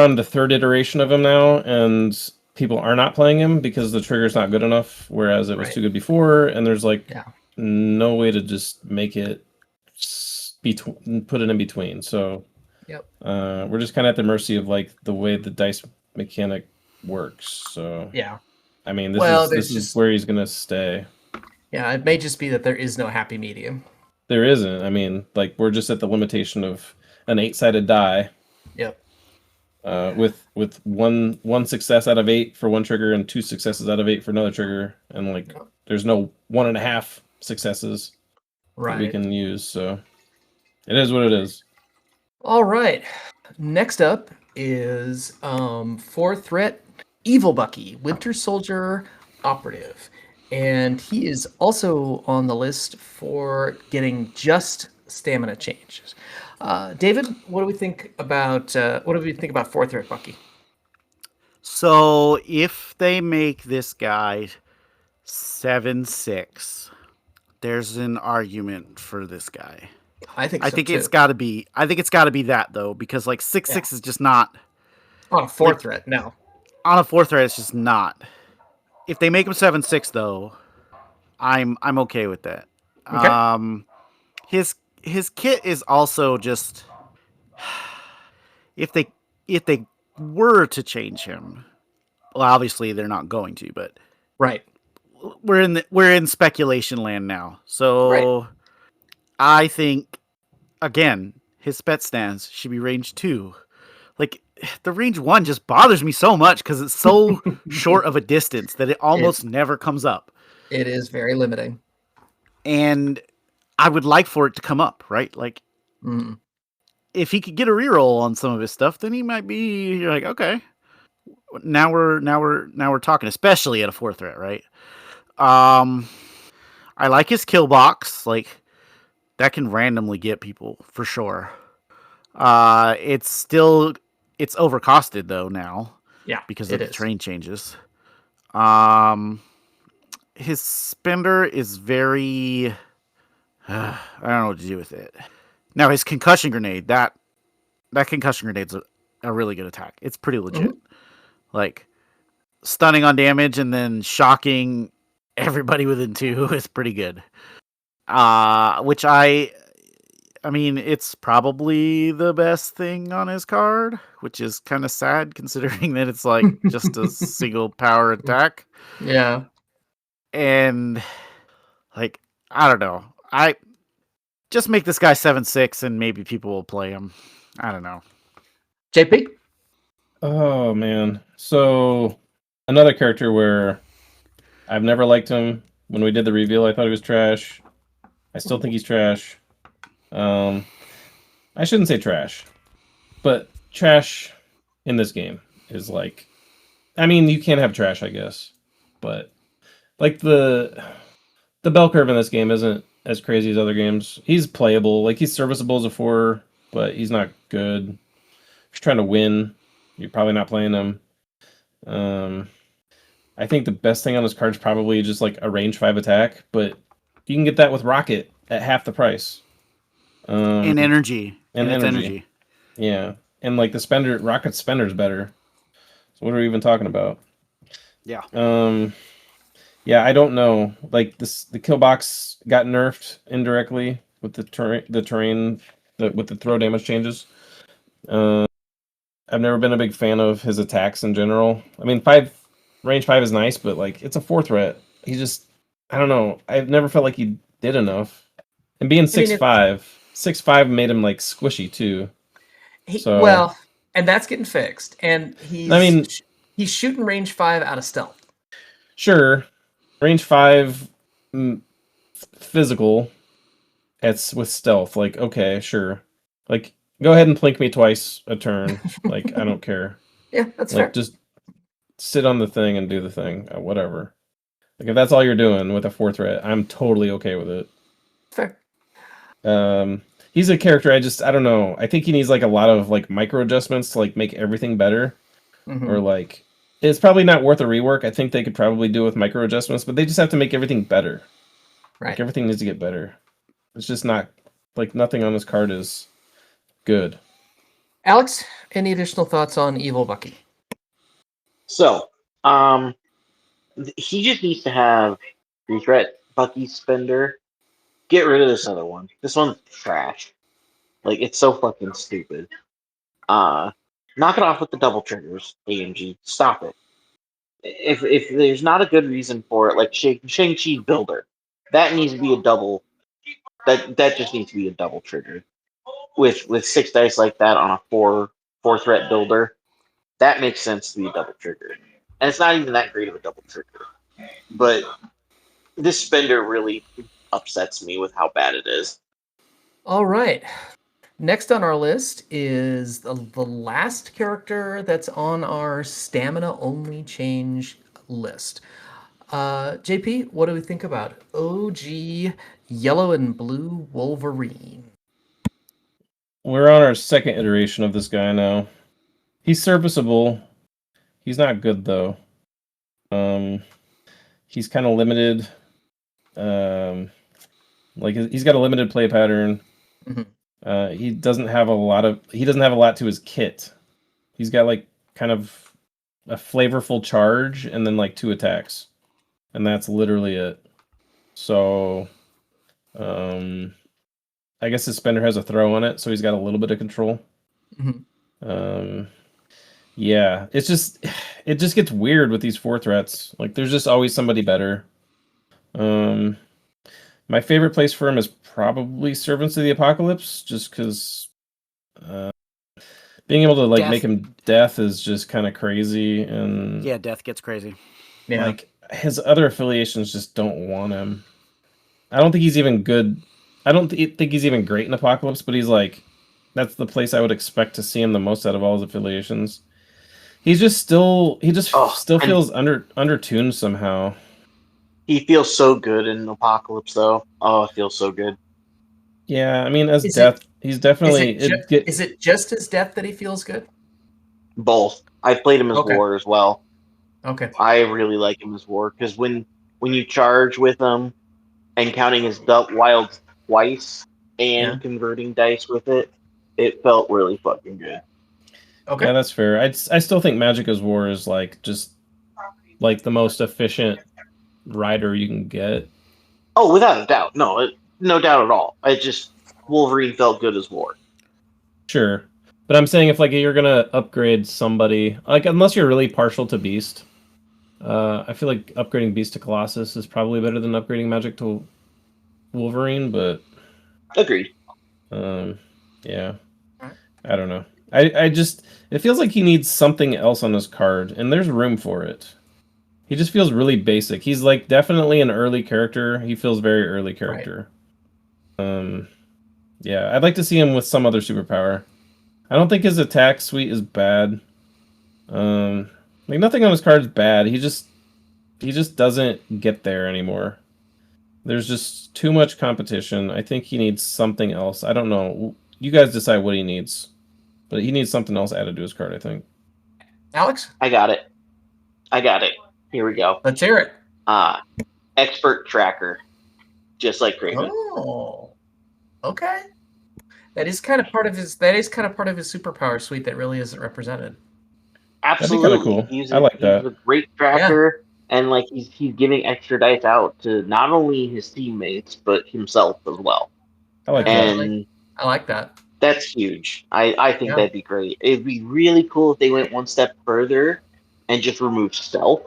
on the 3rd iteration of him now, and people are not playing him because the trigger's not good enough, whereas it was too good before, and there's like no way to just make it put it in between. So we're just kind of at the mercy of like the way the dice mechanic works. So I mean, this is where he's gonna stay. Yeah, it may just be that there is no happy medium. There isn't. I mean, like we're just at the limitation of an 8-sided die. Yep. With one success out of 8 for one trigger and 2 successes out of 8 for another trigger, and like there's no 1.5 successes that we can use. So it is what it is. All right. Next up is 4th threat, Evil Bucky, Winter Soldier Operative. And he is also on the list for getting just stamina changes. David, what do we think about 4th threat Bucky? So if they make this guy 7/6, there's an argument for this guy. I think it's got to be. I think it's got to be that though, because like 6/6 is just not on a 4th threat. No, on a 4th threat, it's just not. If they make him 7/6 though, I'm okay with that. Okay. His kit is also just if they were to change him, well, obviously they're not going to, but we're in speculation land now. So I think again his Spetsnaz should be range 2. Like the range 1 just bothers me so much because it's so short of a distance that it almost never comes up. It is very limiting. And I would like for it to come up, right? Like if he could get a reroll on some of his stuff, then he might be like, okay, now we're talking, especially at a 4th threat, right? I like his kill box. Like that can randomly get people for sure. It's overcosted though now Yeah, because it of the is. terrain changes. Um, his spender is very. I don't know what to do with it. Now his concussion grenade, that concussion grenade's a really good attack. It's pretty legit. Mhm. Like stunning on damage and then shocking everybody within 2 is pretty good. Which I mean, it's probably the best thing on his card, which is kind of sad considering that it's like just a single power attack. Yeah. And like, I don't know. I just make this guy 7/6 and maybe people will play him. I don't know. JP? Oh man. So another character where I've never liked him. When we did the reveal, I thought he was trash. I still think he's trash. I shouldn't say trash, but trash in this game is like, I mean, you can't have trash, I guess, but like the bell curve in this game isn't as crazy as other games. He's playable, like he's serviceable as a 4, but he's not good. If you're trying to win, you're probably not playing him. I think the best thing on this card is probably just like a range 5 attack, but you can get that with Rocket at half the price. And energy. And it's energy. Yeah. And like the Rocket Spender's better. So what are we even talking about? Yeah. Yeah, I don't know. Like the kill box got nerfed indirectly with the terrain with the throw damage changes. I've never been a big fan of his attacks in general. I mean, range 5 is nice, but like it's a 4 threat. He just, I don't know. I've never felt like he did enough. And being 6'5" made him like squishy too. Well, and that's getting fixed. And he's shooting range 5 out of stealth. Sure, range 5 physical. It's with stealth. Like, okay, sure. Like, go ahead and plink me twice a turn. Like, I don't care. Yeah, that's like, fair. Just sit on the thing and do the thing. Whatever. Like, if that's all you're doing with a 4 threat, I'm totally okay with it. Fair. He's a character I don't know. I think he needs like a lot of like micro adjustments to like make everything better. Mm-hmm. Or like, it's probably not worth a rework. I think they could probably do with micro adjustments, but they just have to make everything better. Right. Like, everything needs to get better. It's just not, like, nothing on this card is good. Alex, any additional thoughts on Evil Bucky? So, he just needs to have regret Bucky Spender. Get rid of this other one. This one's trash. Like, it's so fucking stupid. Knock it off with the double triggers, AMG. Stop it. If there's not a good reason for it, like Shang-Chi Builder, that needs to be a double. That just needs to be a double trigger. With 6 dice like that on a 4 threat builder, that makes sense to be a double trigger. And it's not even that great of a double trigger. But this spender really upsets me with how bad it is. All right. Next on our list is the last character that's on our stamina only change list. JP, what do we think about OG Yellow and Blue Wolverine? We're on our second iteration of this guy now. He's serviceable. He's not good though. He's kind of limited. Like, he's got a limited play pattern. Mm-hmm. He doesn't have a lot to his kit. He's got like kind of a flavorful charge and then like 2 attacks, and that's literally it. So, I guess his spender has a throw on it, so he's got a little bit of control. Mm-hmm. Yeah, it just gets weird with these 4 threats. Like, there's just always somebody better. My favorite place for him is probably Servants of the Apocalypse, just because being able to like make him death is just kind of crazy. And yeah, death gets crazy. Yeah. Like, his other affiliations just don't want him. I don't think he's even good. I don't think he's even great in Apocalypse, but he's like, that's the place I would expect to see him the most out of all his affiliations. He just still feels undertuned somehow. And, I don't know. Like, his other affiliations just don't want him. I don't think he's even good. I don't think he's even great in Apocalypse, but he's like, that's the place I would expect to see him the most out of all his affiliations. He just still feels undertuned somehow. He just He feels so good in Apocalypse, though. Oh, it feels so good. Yeah, I mean, as Is Death, it- he's definitely Is it just his death that he feels good? Both. I've played him as Okay. War as well. Okay. I really like him as War because when you charge with him and counting his wild twice and Yeah. converting dice with it, it felt really fucking good. Okay. Yeah, that's fair. I still think Magicka's War is like just like the most efficient rider you can get. Oh, without a doubt. No doubt at all. Wolverine felt good as War. Sure. But I'm saying if like you're gonna upgrade somebody, like unless you're really partial to Beast, I feel like upgrading Beast to Colossus is probably better than upgrading Magic to Wolverine. But Agreed. yeah, Alright. I don't know. I just it feels like he needs something else on his card, and there's room for it. He just feels really basic. He's like definitely an early character. He feels very early character. Yeah, I'd like to see him with some other superpower. I don't think his attack suite is bad. Like nothing on his card is bad. He just doesn't get there anymore. There's just too much competition. I think he needs something else. I don't know. You guys decide what he needs, but he needs something else added to his card. I think. Alex, I got it. Here we go. let's hear it. Expert Tracker. Just like Craven. Oh. Okay. That is kind of part of his superpower suite that really isn't represented. Absolutely. That'd be kinda cool. He's I like that. a great tracker, and like he's giving extra dice out to not only his teammates but himself as well. I like that. And I like that. that's huge. I think Yeah. that'd be great. It'd be really cool if they went one step further and just removed stealth.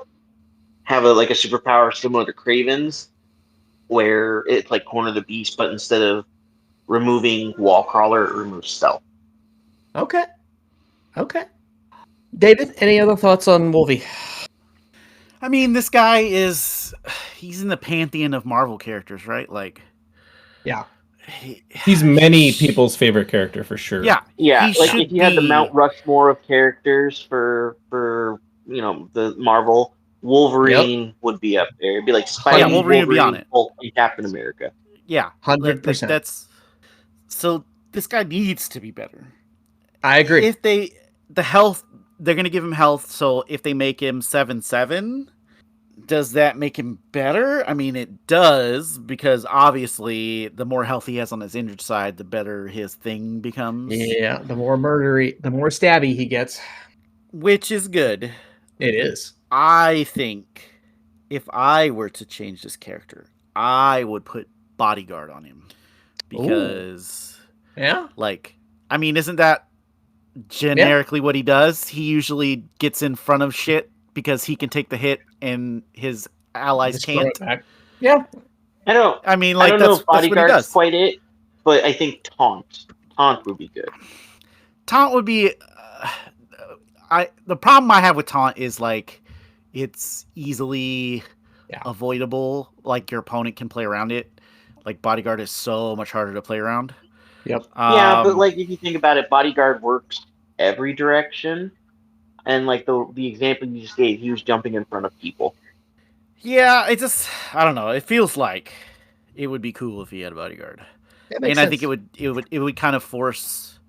Have a superpower similar to Craven's, where it's like Corner the Beast, but instead of removing Wall Crawler, it removes stealth. Okay. David, any other thoughts on Wolvie? I mean, this guy he's in the pantheon of Marvel characters, right? Like, Yeah. He's many people's favorite character for sure. Yeah. Yeah, he like should if you had the be- Mount Rushmore of characters for the Marvel, Wolverine would be up there. It'd be like Spidey, Yeah, Wolverine would be on it. Hulk, and Captain America. Yeah, 100%. That's so. This guy needs to be better. I agree. If the health, they're gonna give him health. So if they make him 7/7, does that make him better? I mean, it does, because obviously the more health he has on his injured side, the better his thing becomes. Yeah, the more murdery, the more stabby he gets. Which is good. It is. I think if I were to change this character, I would put Bodyguard on him. Because, Yeah. I mean, isn't that generically what he does? He usually gets in front of shit because he can take the hit and his allies Just throw can't. it back. Yeah. I don't I mean, I don't know if that's what he Bodyguard's does. quite it, but I think Taunt would be good. Taunt would be. The problem I have with Taunt is it's easily avoidable. Like your opponent can play around it. Like Bodyguard is so much harder to play around. Yep. Yeah, but if you think about it, Bodyguard works every direction, and the example you just gave, he was jumping in front of people. Yeah, it just, I don't know. It feels like it would be cool if he had a Bodyguard, and I think it would kind of force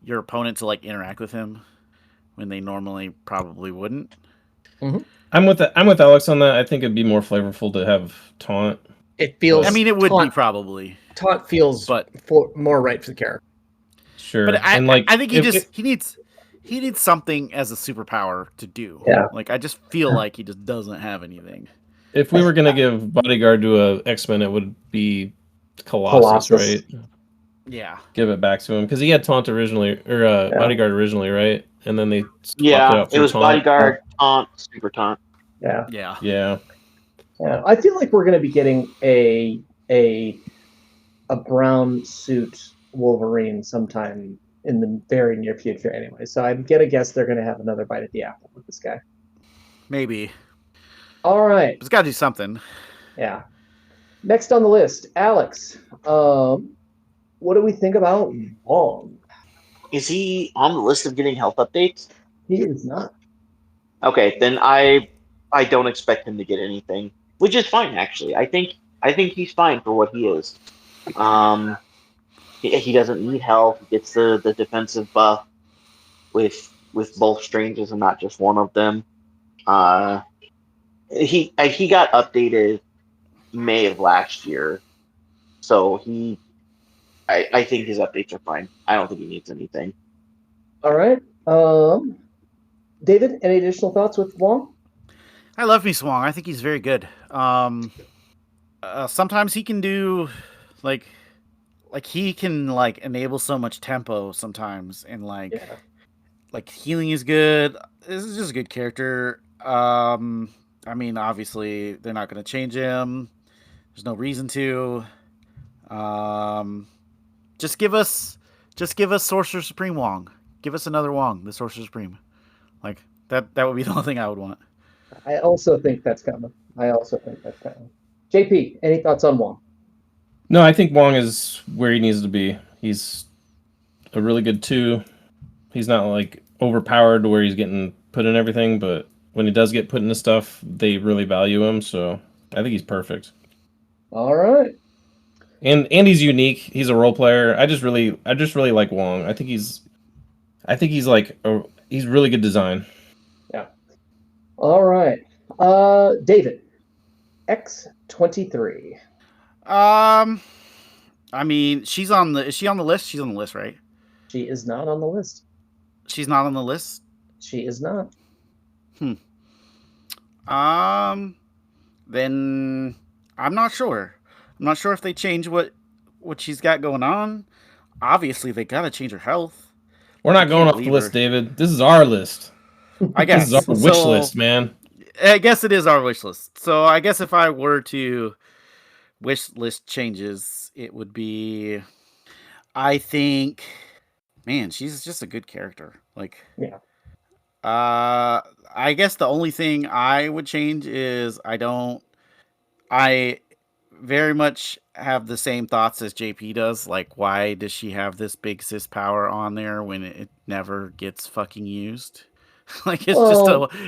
your opponent to interact with him when they normally probably wouldn't. Mm-hmm. I'm with Alex on that. I think it'd be more flavorful to have Taunt. It feels. I mean, it would be probably. Taunt feels, more right for the character. Sure, but I think he needs something as a superpower to do. Yeah. I just feel like he just doesn't have anything. If we were gonna give Bodyguard to a X-Men, it would be Colossus, right? Yeah. Give it back to him because he had Taunt originally, or Bodyguard originally, right? And then they it was Taunt. Bodyguard, Taunt, Super Taunt. Yeah. I feel like we're going to be getting a brown suit Wolverine sometime in the very near future anyway. So I'm going to guess they're going to have another bite at the apple with this guy. Maybe. All right. It's got to do something. Yeah. Next on the list, Alex. What do we think about Wong? Is he on the list of getting health updates? He is not. Okay, then I don't expect him to get anything. which is fine actually. I think he's fine for what he is. Um, he doesn't need help. He gets the defensive buff with both strangers and not just one of them. Uh, he got updated May of last year, so I think his updates are fine. I don't think he needs anything. All right. David, any additional thoughts with Wong? I love me Swong. I think he's very good. Sometimes he can do like he can like enable so much tempo sometimes, and like healing is good. This is just a good character. I mean, obviously they're not going to change him. There's no reason to. Just give us Sorcerer Supreme Wong. Give us another Wong, the Sorcerer Supreme. Like that would be the only thing I would want. I also think that's coming. JP, any thoughts on Wong? No, I think Wong is where he needs to be. He's a really good 2. He's not like overpowered to where he's getting put in everything, but when he does get put into stuff, they really value him. So I think he's perfect. All right. And he's unique. He's a role player. I just really like Wong. I think he's he's really good design. Yeah. All right. David, X-23. I mean, is she on the list? She's on the list, right? She is not on the list. She's not on the list? She is not. Then I'm not sure. I'm not sure if they change what she's got going on. Obviously, they gotta change her health. We're not going off the list, David. This is our list. I guess this is our wish list, man. I guess it is our wish list. So I guess if I were to wish list changes, it would be, I think, man, she's just a good character. Like, yeah. I guess the only thing I would change is I very much have the same thoughts as JP does. Like, why does she have this big sis power on there when it never gets fucking used? Like, it's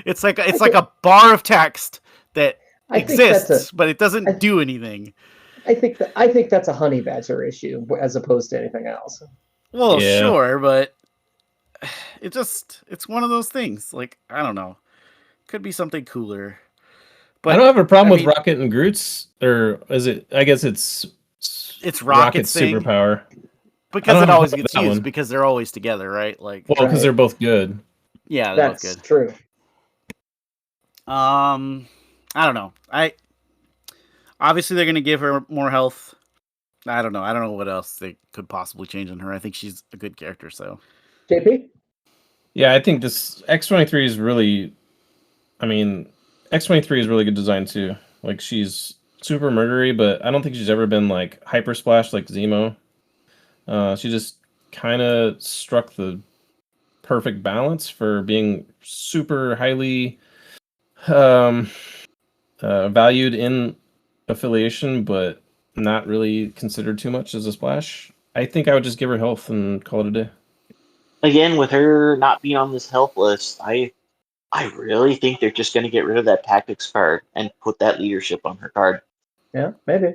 it's like a bar of text that exists, but it doesn't do anything. I think that's a honey badger issue as opposed to anything else. Well, yeah. Sure, but it's one of those things. Like, I don't know, could be something cooler. But I don't have a problem with Rocket and Groot's, or is it? I guess it's Rocket's superpower because it always gets used because they're always together, right? Like, because they're both good. Yeah, they're both good. True. I don't know. Obviously they're gonna give her more health. I don't know what else they could possibly change on her. I think she's a good character. So, JP. Yeah, I think this X-23 is really. I mean, X-23 is really good design too. Like, she's super murdery, but I don't think she's ever been like hyper splash like Zemo. She just kind of struck the perfect balance for being super highly valued in affiliation, but not really considered too much as a splash. I think I would just give her health and call it a day. Again, with her not being on this health list, I really think they're just going to get rid of that tactics card and put that leadership on her card. Yeah, maybe.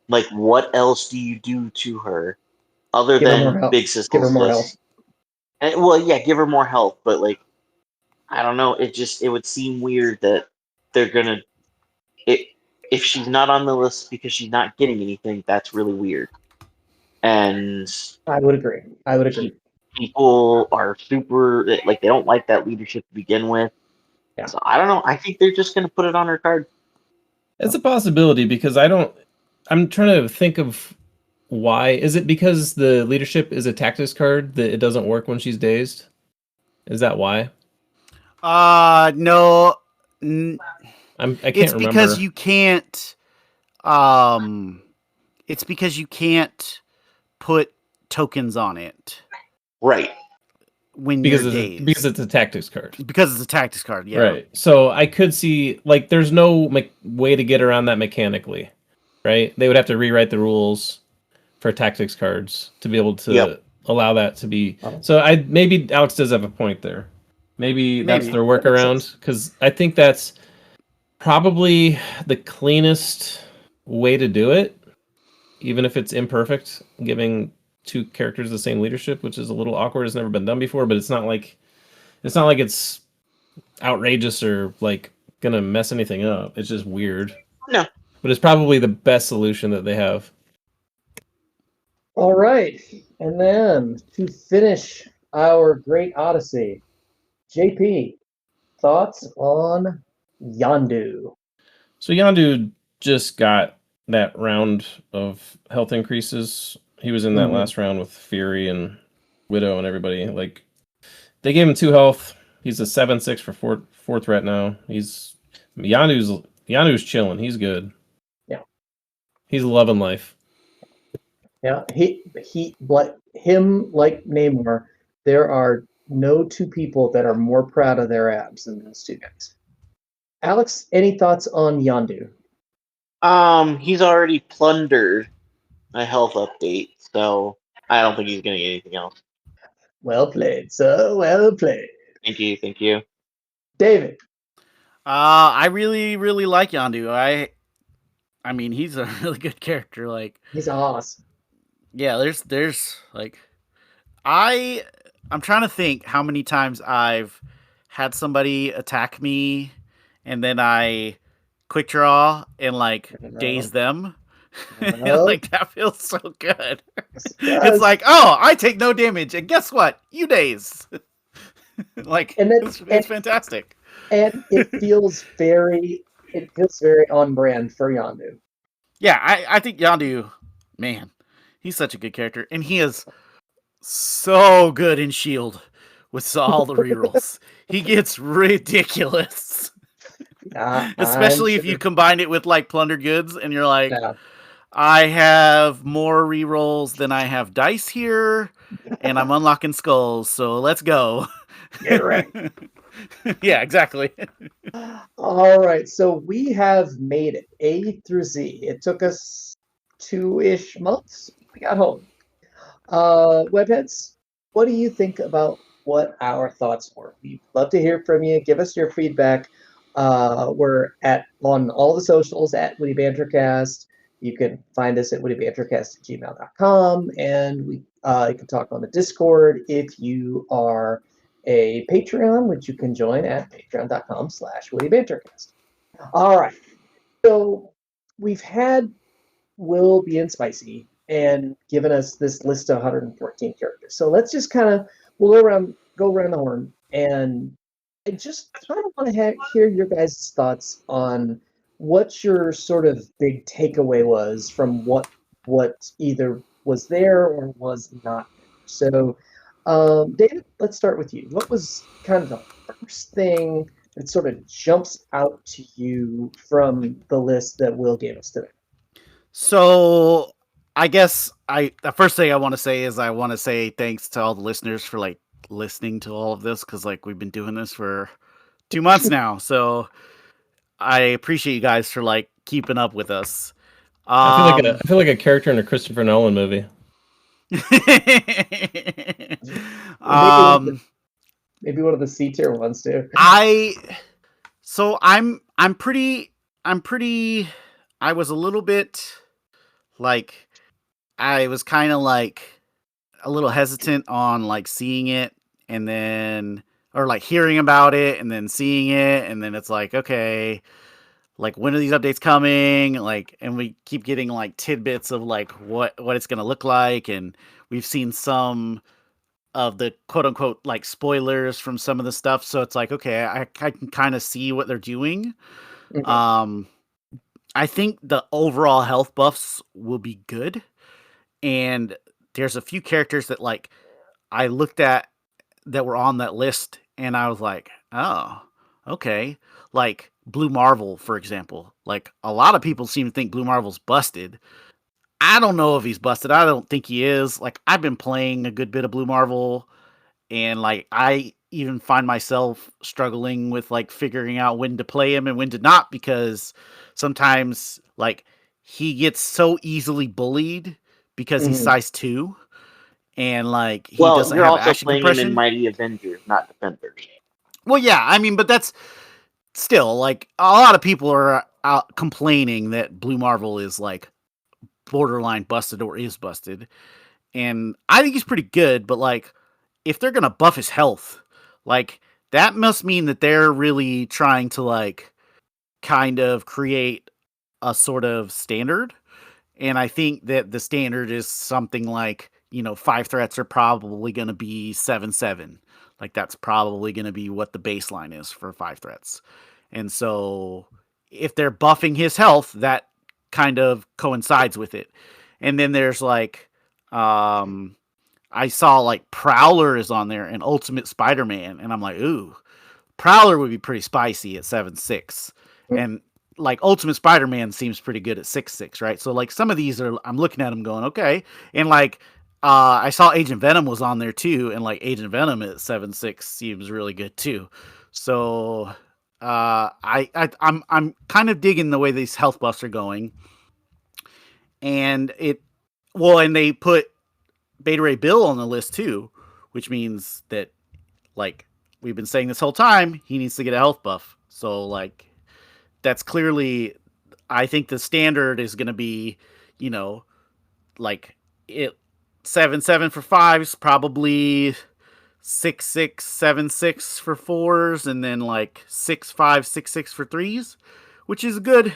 Like, what else do you do to her other than Big Sis? Give her more health. And, well, yeah, give her more health, but like, I don't know. It would seem weird that they're gonna. If she's not on the list because she's not getting anything, that's really weird. And I would agree. People are super like they don't like that leadership to begin with. Yeah. So I don't know. I think they're just gonna put it on her card. It's a possibility because I'm trying to think of why. Is it because the leadership is a tactics card that it doesn't work when she's dazed? Is that why? No. I can't it's remember. Because you can't. It's because you can't put tokens on it. Right. Because it's a tactics card. Because it's a tactics card, yeah. Right. So I could see, like, there's no way to get around that mechanically, right? They would have to rewrite the rules for tactics cards to be able to allow that to be. So maybe Alex does have a point there. Maybe that's their workaround, because I think that's probably the cleanest way to do it, even if it's imperfect, giving two characters the same leadership, which is a little awkward. It's never been done before, but it's not like it's outrageous or like gonna mess anything up. It's just weird. No. But it's probably the best solution that they have. All right. And then to finish our great odyssey, JP, thoughts on Yandu? So Yandu just got that round of health increases. He was in that last round with Fury and Widow and everybody. Like they gave him 2 health. He's a 7/6 for 4 threat now. Yanu's chilling. He's good. Yeah. He's loving life. Yeah, he like him like Namor. There are no two people that are more proud of their abs than those two guys. Alex, any thoughts on Yandu? He's already plundered a health update, so I don't think he's gonna get anything else. Well played, sir. Well played. Thank you. David. I really, really like Yandu. I mean, he's a really good character. Like, He's awesome. yeah, there's like, I'm trying to think how many times I've had somebody attack me, and then I quick draw and like daze them. Like that feels so good. It's like, oh, I take no damage, and guess what? You daze. Like, and it's fantastic. And it feels very on brand for Yandu. Yeah, I think Yandu, man, he's such a good character, and he is so good in Shield with all the rerolls. He gets ridiculous. Especially if you combine it with like plundered goods and you're like, I have more rerolls than I have dice here, and I'm unlocking skulls, so let's go. Get right. Yeah, exactly. All right, so we have made it A through Z. It took us 2-ish months. We got home. Webheads, what do you think about what our thoughts were? We'd love to hear from you. Give us your feedback. We're on all the socials at Witty Bantercast. You can find us at wittybantercast@gmail.com, and you can talk on the Discord if you are a Patreon, which you can join at patreon.com/wittybantercast. All right, so we've had Will being spicy and given us this list of 114 characters. So let's just we'll go around the horn, and I just kind of want to hear your guys' thoughts on what your sort of big takeaway was from what either was there or was not there. So, David, let's start with you. What was kind of the first thing that sort of jumps out to you from the list that Will gave us today? So I guess the first thing I want to say is I want to say thanks to all the listeners for like listening to all of this, because like we've been doing this for 2 months now, so I appreciate you guys for like keeping up with us. I feel like a character in a Christopher Nolan movie. Maybe one of the C tier ones too. I'm pretty. I was a little bit like, I was kind of like a little hesitant on like seeing it and then, or like hearing about it and then seeing it, and then it's like, okay, like when are these updates coming? Like, and we keep getting like tidbits of like what it's gonna look like, and we've seen some of the quote unquote like spoilers from some of the stuff, so it's like, okay, I can kind of see what they're doing. Mm-hmm. I think the overall health buffs will be good, and there's a few characters that like I looked at that were on that list, and I was like, oh, okay. Like Blue Marvel, for example. Like a lot of people seem to think Blue Marvel's busted. I don't know if he's busted. I don't think he is. Like, I've been playing a good bit of Blue Marvel, and like I even find myself struggling with like figuring out when to play him and when to not, because sometimes like he gets so easily bullied because he's size 2, and like he doesn't have action compression. Him in Mighty Avengers, not Defenders. Well, yeah, I mean, but that's still, like, a lot of people are out complaining that Blue Marvel is like borderline busted or is busted, and I think he's pretty good. But like, if they're gonna buff his health, like that must mean that they're really trying to like kind of create a sort of standard. And I think that the standard is something like, 5 threats are probably going to be 7/7. Like that's probably going to be what the baseline is for 5 threats. And so if they're buffing his health, that kind of coincides with it. And then there's like I saw like Prowler is on there and Ultimate Spider-Man, and I'm like, ooh, Prowler would be pretty spicy at 7/6. And like Ultimate Spider-Man seems pretty good at 6/6, right? So like some of these are, I'm looking at them going, okay. And like I saw Agent Venom was on there too, and like Agent Venom at 7/6 seems really good too. So I'm kind of digging the way these health buffs are going. And and they put Beta Ray Bill on the list too, which means that like we've been saying this whole time, he needs to get a health buff. So like that's clearly, I think the standard is going to be, like it 7/7 for 5s, probably 6/6, 7/6 for 4s, and then like 6/5, 6/6 for 3s, which is good.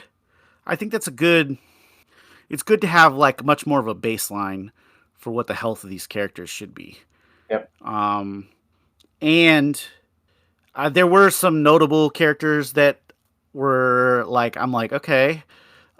I think that's it's good to have like much more of a baseline for what the health of these characters should be. Yep. And there were some notable characters that were like, I'm like, okay,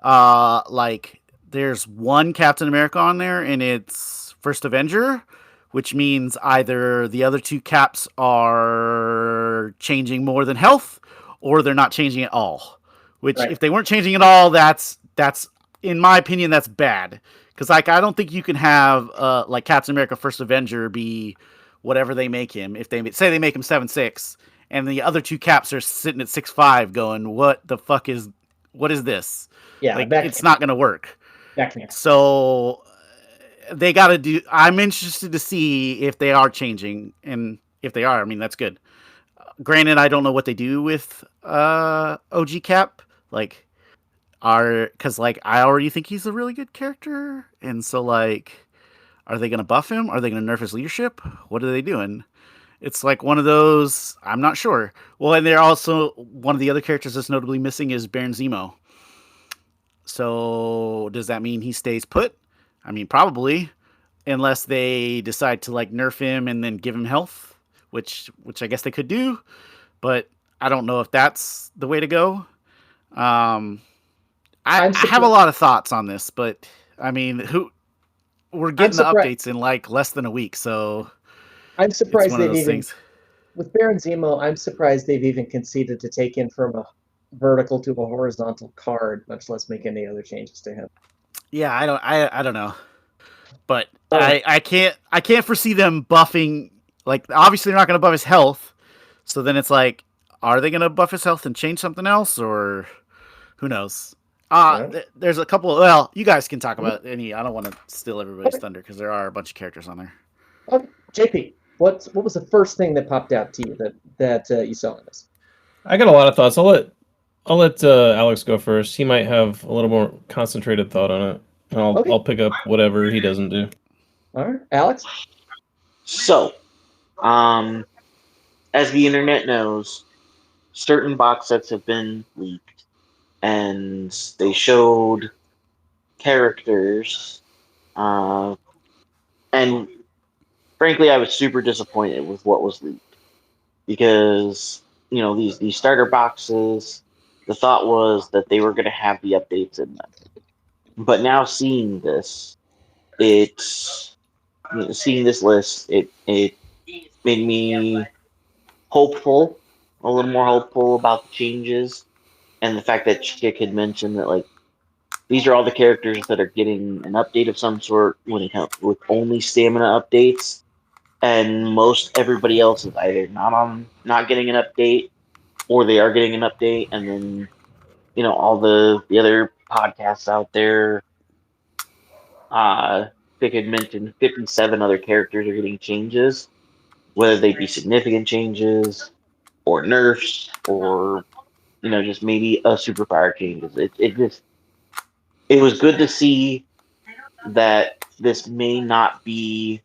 like there's one Captain America on there, and it's First Avenger, which means either the other 2 caps are changing more than health, or they're not changing at all. Which, Right. if they weren't changing at all, that's in my opinion, that's bad. Because like I don't think you can have like Captain America First Avenger be whatever they make him. If they say they make him 7/6, and the other 2 caps are sitting at 6/5, going, what is this? Yeah, Like that it's can't- not going to work. that can't. So they got to do. I'm interested to see if they are changing, and if they are, I mean that's good. Granted, I don't know what they do with OG Cap, like because like I already think he's a really good character, and so like, are they gonna buff him? Are they gonna nerf his leadership? What are they doing? It's like one of those. I'm not sure. Well, and they're also one of the other characters that's notably missing is Baron Zemo. So does that mean he stays put? I mean, probably, unless they decide to like nerf him and then give him health, which I guess they could do, but I don't know if that's the way to go. I have a lot of thoughts on this, but I mean, we're getting the updates in like less than a week, so I'm surprised it's one of those things. With Baron Zemo, I'm surprised they've even conceded to take him from a vertical to a horizontal card, much less make any other changes to him. Yeah, I don't know, but I can't foresee them buffing. Like, obviously they're not going to buff his health, so then it's like, are they going to buff his health and change something else, or who knows? There's a couple. Well, you guys can talk about any. I don't want to steal everybody's thunder because there are a bunch of characters on there. JP, what was the first thing that popped out to you that you saw in this? I got a lot of thoughts. I'll let Alex go first. He might have a little more concentrated thought on it. And I'll pick up whatever he doesn't do. All right, Alex. So, as the internet knows, certain box sets have been leaked, and they showed characters, and frankly, I was super disappointed with what was leaked, because these starter boxes, the thought was that they were going to have the updates in them, but now seeing this, seeing this list, it made me hopeful, a little more hopeful about the changes, and the fact that Chick had mentioned that like these are all the characters that are getting an update of some sort when it comes with only stamina updates, and most everybody else is either not getting an update, or they are getting an update, and then all the other podcasts out there, Vic had mentioned 57 other characters are getting changes, whether they be significant changes or nerfs or just maybe a superpower changes. It was good to see that this may not be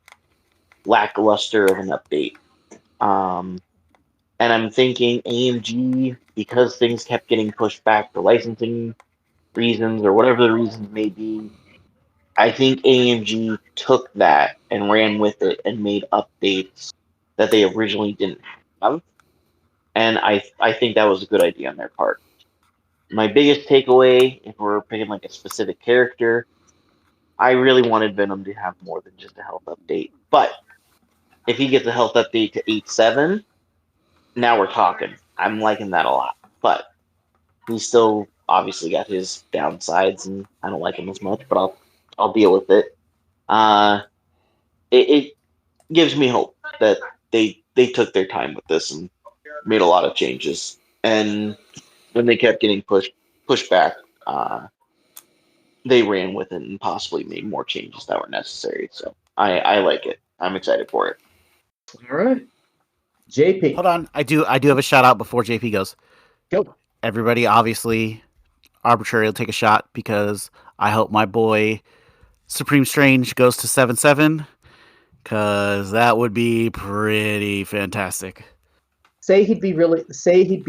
lackluster of an update. And I'm thinking AMG, because things kept getting pushed back for licensing reasons or whatever the reasons may be, I think AMG took that and ran with it and made updates that they originally didn't have. And I think that was a good idea on their part. My biggest takeaway, if we're picking like a specific character, I really wanted Venom to have more than just a health update. But if he gets a health update to 8-7, now we're talking. I'm liking that a lot. But he's still obviously got his downsides, and I don't like him as much. But I'll deal with it. Uh, it gives me hope that they took their time with this and made a lot of changes. And when they kept getting pushed back, they ran with it and possibly made more changes that were necessary. So I like it. I'm excited for it. All right. JP. Hold on, I do have a shout out before JP goes. Go. Everybody, obviously, arbitrary will take a shot because I hope my boy Supreme Strange goes to 7-7 because that would be pretty fantastic. Say he'd be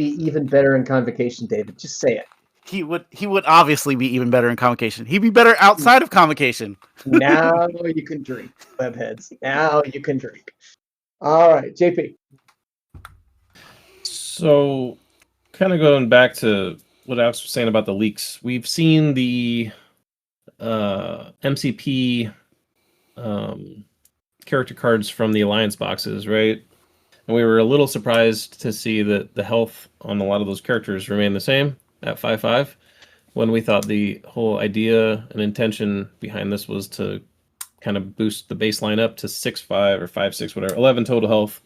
even better in Convocation, David. Just say it. He would obviously be even better in Convocation. He'd be better outside of Convocation. Now you can drink, webheads. Now you can drink. All right, JP. So, kind of going back to what Alex was saying about the leaks, we've seen the MCP character cards from the Alliance boxes, right? And we were a little surprised to see that the health on a lot of those characters remained the same at 5-5, when we thought the whole idea and intention behind this was to kind of boost the baseline up to 6-5 or 5-6, whatever, 11 total health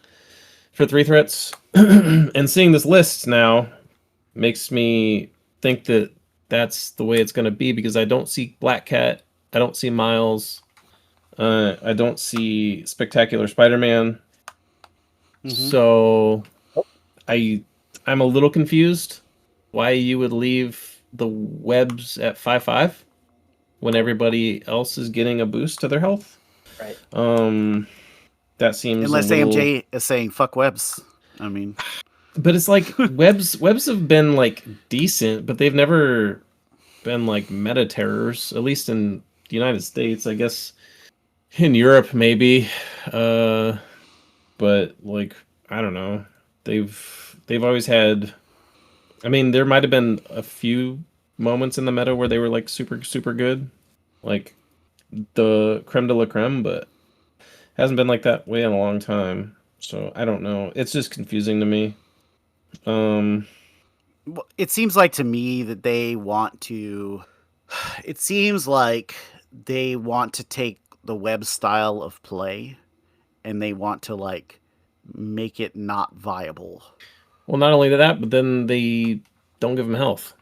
for 3 threats. And seeing this list now makes me think that that's the way it's going to be, because I don't see Black Cat, I don't see Miles, I don't see Spectacular Spider-Man. So I'm a little confused why you would leave the webs at 5-5 when everybody else is getting a boost to their health. Right. That seems unless AMJ is saying fuck webs. I mean, but it's like webs have been like decent, but they've never been like meta terrors, at least in the United States. I guess in Europe maybe, but like I don't know. They've always had. I mean, there might have been a few moments in the meta where they were like super good, like the creme de la creme, but hasn't been like that way in a long time. So I don't know. It's just confusing to me. it seems like to me that they want to. It seems like they want to take the web style of play, and they want to like make it not viable. Well, not only that, but then they don't give them health.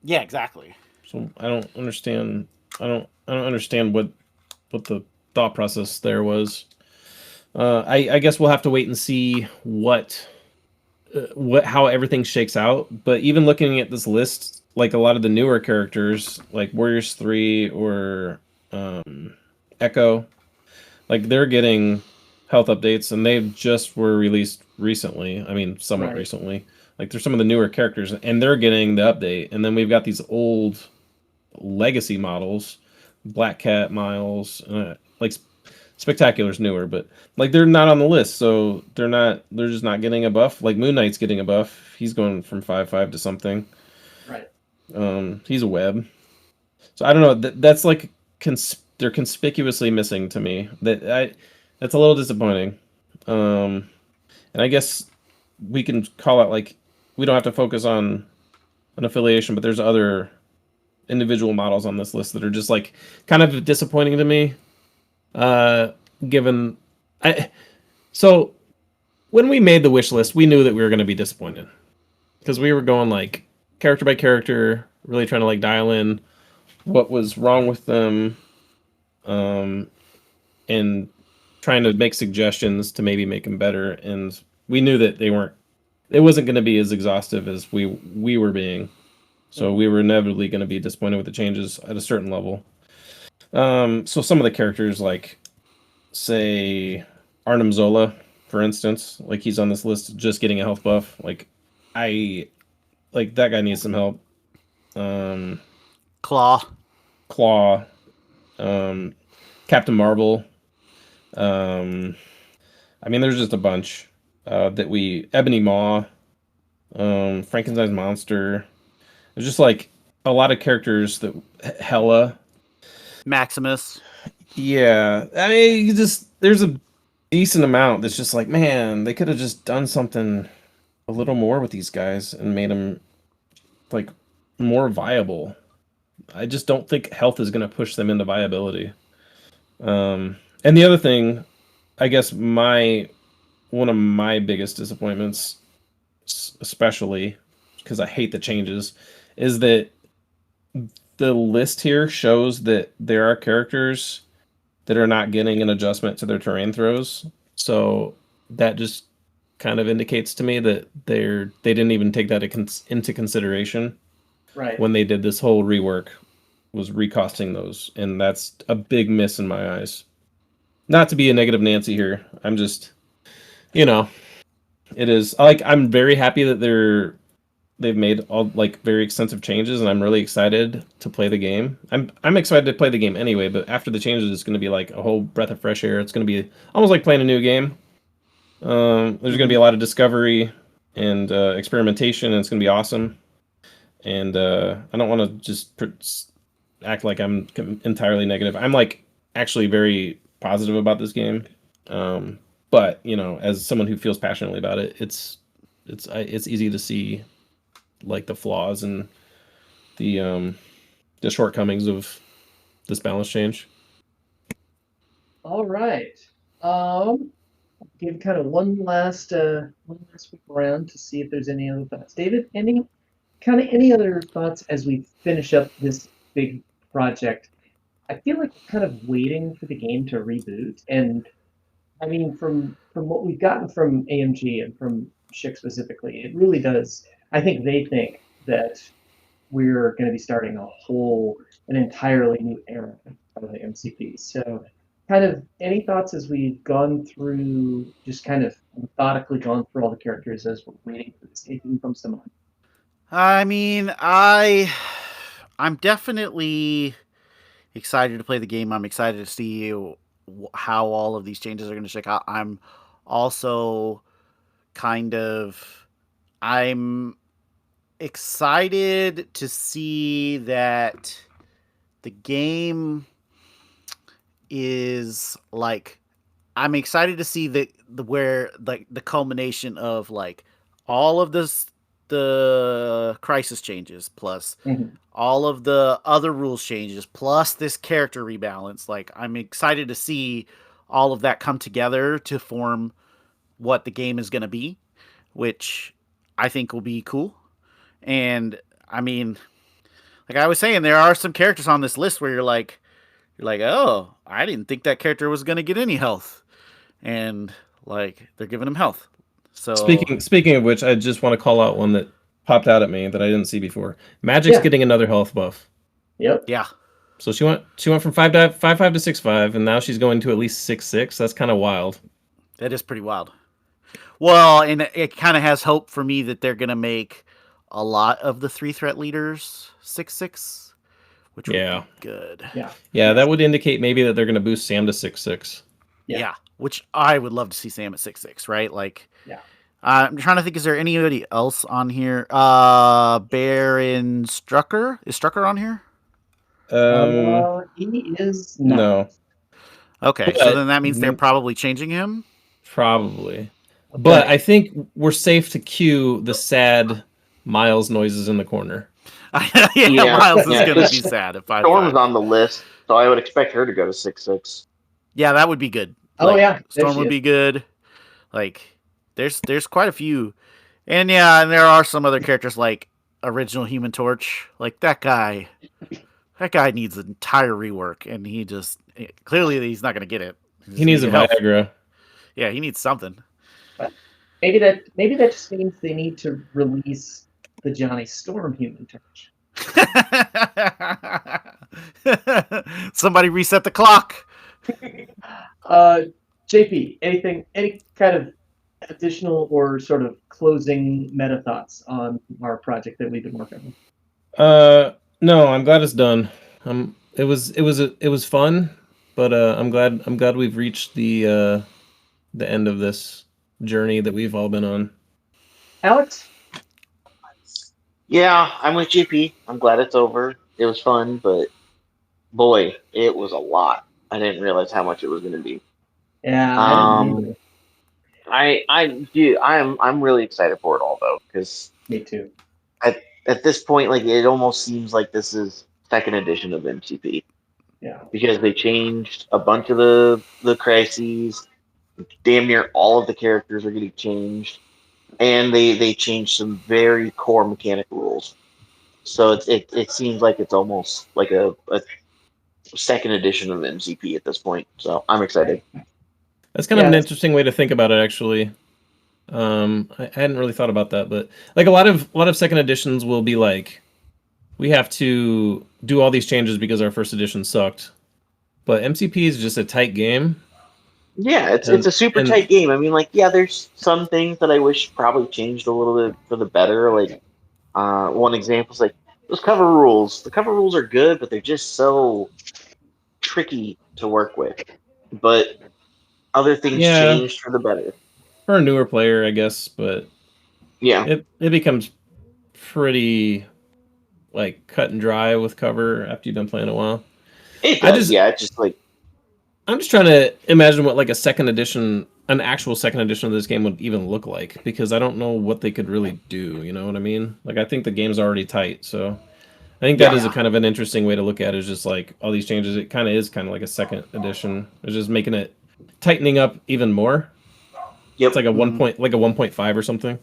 Yeah, exactly. So I don't understand. I don't understand what the thought process there was. I guess we'll have to wait and see what how everything shakes out. But even looking at this list, like a lot of the newer characters, like Warriors 3 or Echo, like they're getting health updates, and they just were released recently. I mean, somewhat recently. Like there's some of the newer characters, and they're getting the update. And then we've got these old legacy models, Black Cat, Miles, like Spectacular's newer, but like they're not on the list, so they're just not getting a buff. Like Moon Knight's getting a buff. He's going from 5-5 to something. Right. He's a web. So I don't know. That's like they're conspicuously missing to me. That's a little disappointing. And I guess we can call out like we don't have to focus on an affiliation, but there's other individual models on this list that are just like kind of disappointing to me. So when we made the wish list, we knew that we were going to be disappointed because we were going like character by character, really trying to like dial in what was wrong with them, and trying to make suggestions to maybe make them better. And we knew that they it wasn't going to be as exhaustive as we were being. So we were inevitably going to be disappointed with the changes at a certain level. So some of the characters, like say Arnim Zola, for instance, like he's on this list just getting a health buff. Like that guy needs some help. Claw. Captain Marvel. I mean, there's just a bunch Ebony Maw, Frankenstein's monster. There's just like a lot of characters that Hella. Maximus. Yeah, I mean, there's a decent amount that's just like, man, they could have just done something a little more with these guys and made them like more viable. I just don't think health is going to push them into viability. And the other thing, I guess one of my biggest disappointments, especially because I hate the changes, is that the list here shows that there are characters that are not getting an adjustment to their terrain throws. So that just kind of indicates to me that they didn't even take that into consideration Right. when they did this whole rework, was recosting those, and that's a big miss in my eyes. Not to be a negative Nancy here, I'm just, it is like I'm very happy that they've made all like very extensive changes, and I'm really excited to play the game. I'm excited to play the game anyway, but after the changes, it's going to be like a whole breath of fresh air. It's going to be almost like playing a new game. There's going to be a lot of discovery and experimentation, and it's going to be awesome. And I don't want to just act like I'm entirely negative. I'm like actually very positive about this game. But as someone who feels passionately about it, it's easy to see like the flaws and the shortcomings of this balance change. All right. Give kind of one last week around to see if there's any other thoughts. David, any other thoughts as we finish up this big project? I feel like we're kind of waiting for the game to reboot, and I mean, from what we've gotten from AMG and from Schick specifically, it really does. I think they think that we're going to be starting an entirely new era of the MCP. So, kind of any thoughts as we've gone through, just kind of methodically gone through all the characters as we're waiting for this? Anything comes to mind? I mean, I'm definitely excited to play the game. I'm excited to see how all of these changes are going to shake out. I'm also I'm excited to see that the game is like, I'm excited to see where like the culmination of like all of the crisis changes plus all of the other rules changes plus this character rebalance. Like, I'm excited to see all of that come together to form what the game is going to be, which I think will be cool. And I mean, like I was saying, there are some characters on this list where you're like, oh, I didn't think that character was going to get any health, and like they're giving him health. So speaking of which, I just want to call out one that popped out at me that I didn't see before. Magic's getting another health buff. Yep. Yeah. So she went from 5.5 to 6.5, and now she's going to at least 6.6. That's kind of wild. That is pretty wild. Well, and it kind of has hope for me that they're going to make a lot of the 3-threat leaders 6.6, which would be good. Yeah, that would indicate maybe that they're going to boost Sam to 6.6. Yeah, which I would love to see Sam at 6.6, right? Like, yeah. I'm trying to think, is there anybody else on here? Baron Strucker? Is Strucker on here? He is not. No. Okay, so then that means they're probably changing him? Probably. But I think we're safe to cue the sad Miles noises in the corner. Miles is going to be sad at 5.5. Storm's on the list, so I would expect her to go to 6.6. Yeah, that would be good. Storm would be good. Like, there's quite a few. And there are some other characters like original Human Torch. Like, that guy needs an entire rework, and he just clearly he's not going to get it. He needs a Viagra. Yeah, he needs something. Maybe that just means they need to release the Johnny Storm human touch. Somebody reset the clock. JP, any kind of additional or sort of closing meta thoughts on our project that we've been working on? No, I'm glad it's done. It was fun, but I'm glad we've reached the end of this journey that we've all been on. Alex? Yeah, I'm with GP. I'm glad it's over. It was fun, but boy, it was a lot. I didn't realize how much it was going to be. Yeah, I didn't either. I'm really excited for it all though, because Me too. at this point, like it almost seems like this is second edition of MCP. Yeah. Because they changed a bunch of the crises. Damn near all of the characters are getting changed, and they changed some very core mechanic rules. So it seems like it's almost like a second edition of MCP at this point. So I'm excited. That's kind of an interesting way to think about it, actually. I hadn't really thought about that, but like a lot of second editions will be like, we have to do all these changes because our first edition sucked. But MCP is just a tight game. Yeah, it's a super tight game. I mean, like, yeah, there's some things that I wish probably changed a little bit for the better. Like, one example is like those cover rules. The cover rules are good, but they're just so tricky to work with. But other things changed for the better. For a newer player, I guess, but yeah, it becomes pretty like cut and dry with cover after you've been playing a while. It does, it's just like I'm just trying to imagine what like an actual second edition of this game would even look like, because I don't know what they could really do. You know what I mean? Like, I think the game's already tight, so I think that is a kind of an interesting way to look at it. Is just like all these changes. It kind of is kind of like a second edition. It's just making it tightening up even more. Yep. It's like a 1.5 or something.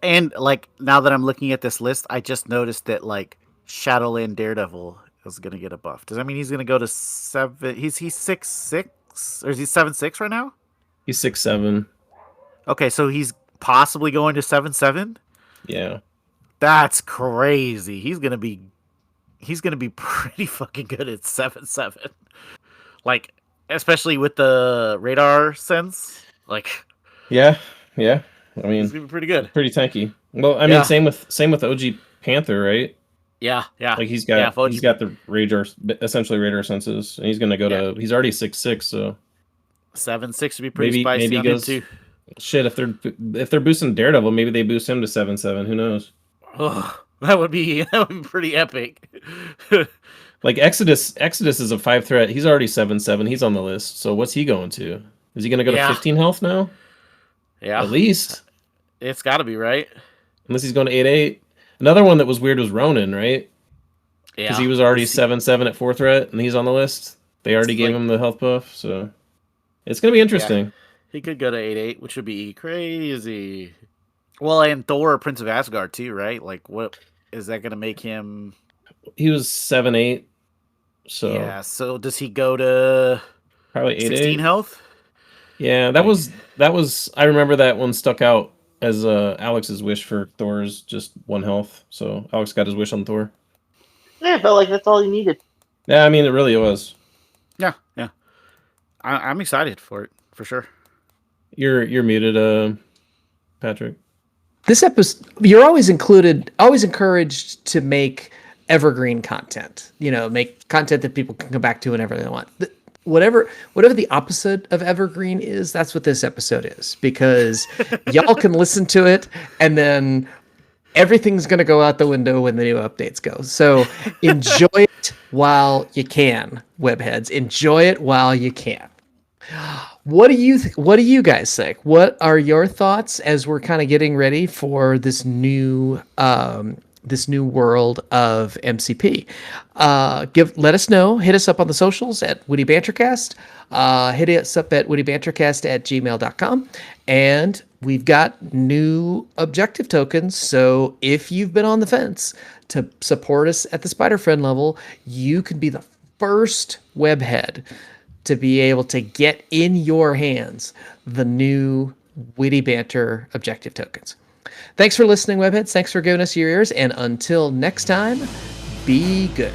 And like now that I'm looking at this list, I just noticed that like Shadowland Daredevil is gonna get a buff. Does that mean he's gonna go to 7? He's 6'6", or is he 7'6" right now? He's 6'7". Okay, so he's possibly going to 7'7". Yeah, that's crazy. He's gonna be pretty fucking good at 7'7". Like, especially with the radar sense. Like, yeah. I mean, he's gonna be pretty good. Pretty tanky. Well, I mean, same with OG Panther, right? Yeah. Like he's got the radar, essentially radar senses, and he's gonna go to. He's already 6'6", so 7'6" would be pretty spicy. Maybe he goes. Too. Shit, if they're boosting Daredevil, maybe they boost him to 7'7". Who knows? Oh, that would be pretty epic. Like Exodus is a 5 threat. He's already 7'7". He's on the list. So what's he going to? Is he gonna go to 15 health now? Yeah, at least. It's got to be, right? Unless he's going to 8'8". Another one that was weird was Ronin, right? Yeah. Because he was already 7'7" at 4 threat, and he's on the list. They already gave him the health buff, so it's going to be interesting. Yeah. He could go to 8'8", which would be crazy. Well, and Thor, Prince of Asgard, too, right? Like, what is that going to make him? He was 7'8", so... Yeah, so does he go to... Probably 8'8". 16 health? Yeah, that was... I remember that one stuck out as Alex's wish for Thor's just 1 health. So Alex got his wish on Thor. Yeah, it felt like that's all he needed. Yeah, I mean, it really was. Yeah. I'm excited for it, for sure. You're muted, Patrick. This episode, you're always encouraged to make evergreen content. Make content that people can come back to whenever they want. Whatever the opposite of evergreen is, that's what this episode is, because y'all can listen to it and then everything's going to go out the window when the new updates go. So enjoy it while you can, webheads. Enjoy it while you can. What do you guys think? What are your thoughts as we're kind of getting ready for this new world of MCP? Let us know. Hit us up on the socials at Witty Bantercast. Hit us up at wittybantercast@gmail.com. And we've got new objective tokens. So if you've been on the fence to support us at the Spider Friend level, you can be the first webhead to be able to get in your hands the new Witty Banter objective tokens. Thanks for listening, Webheads. Thanks for giving us your ears. And until next time, be good.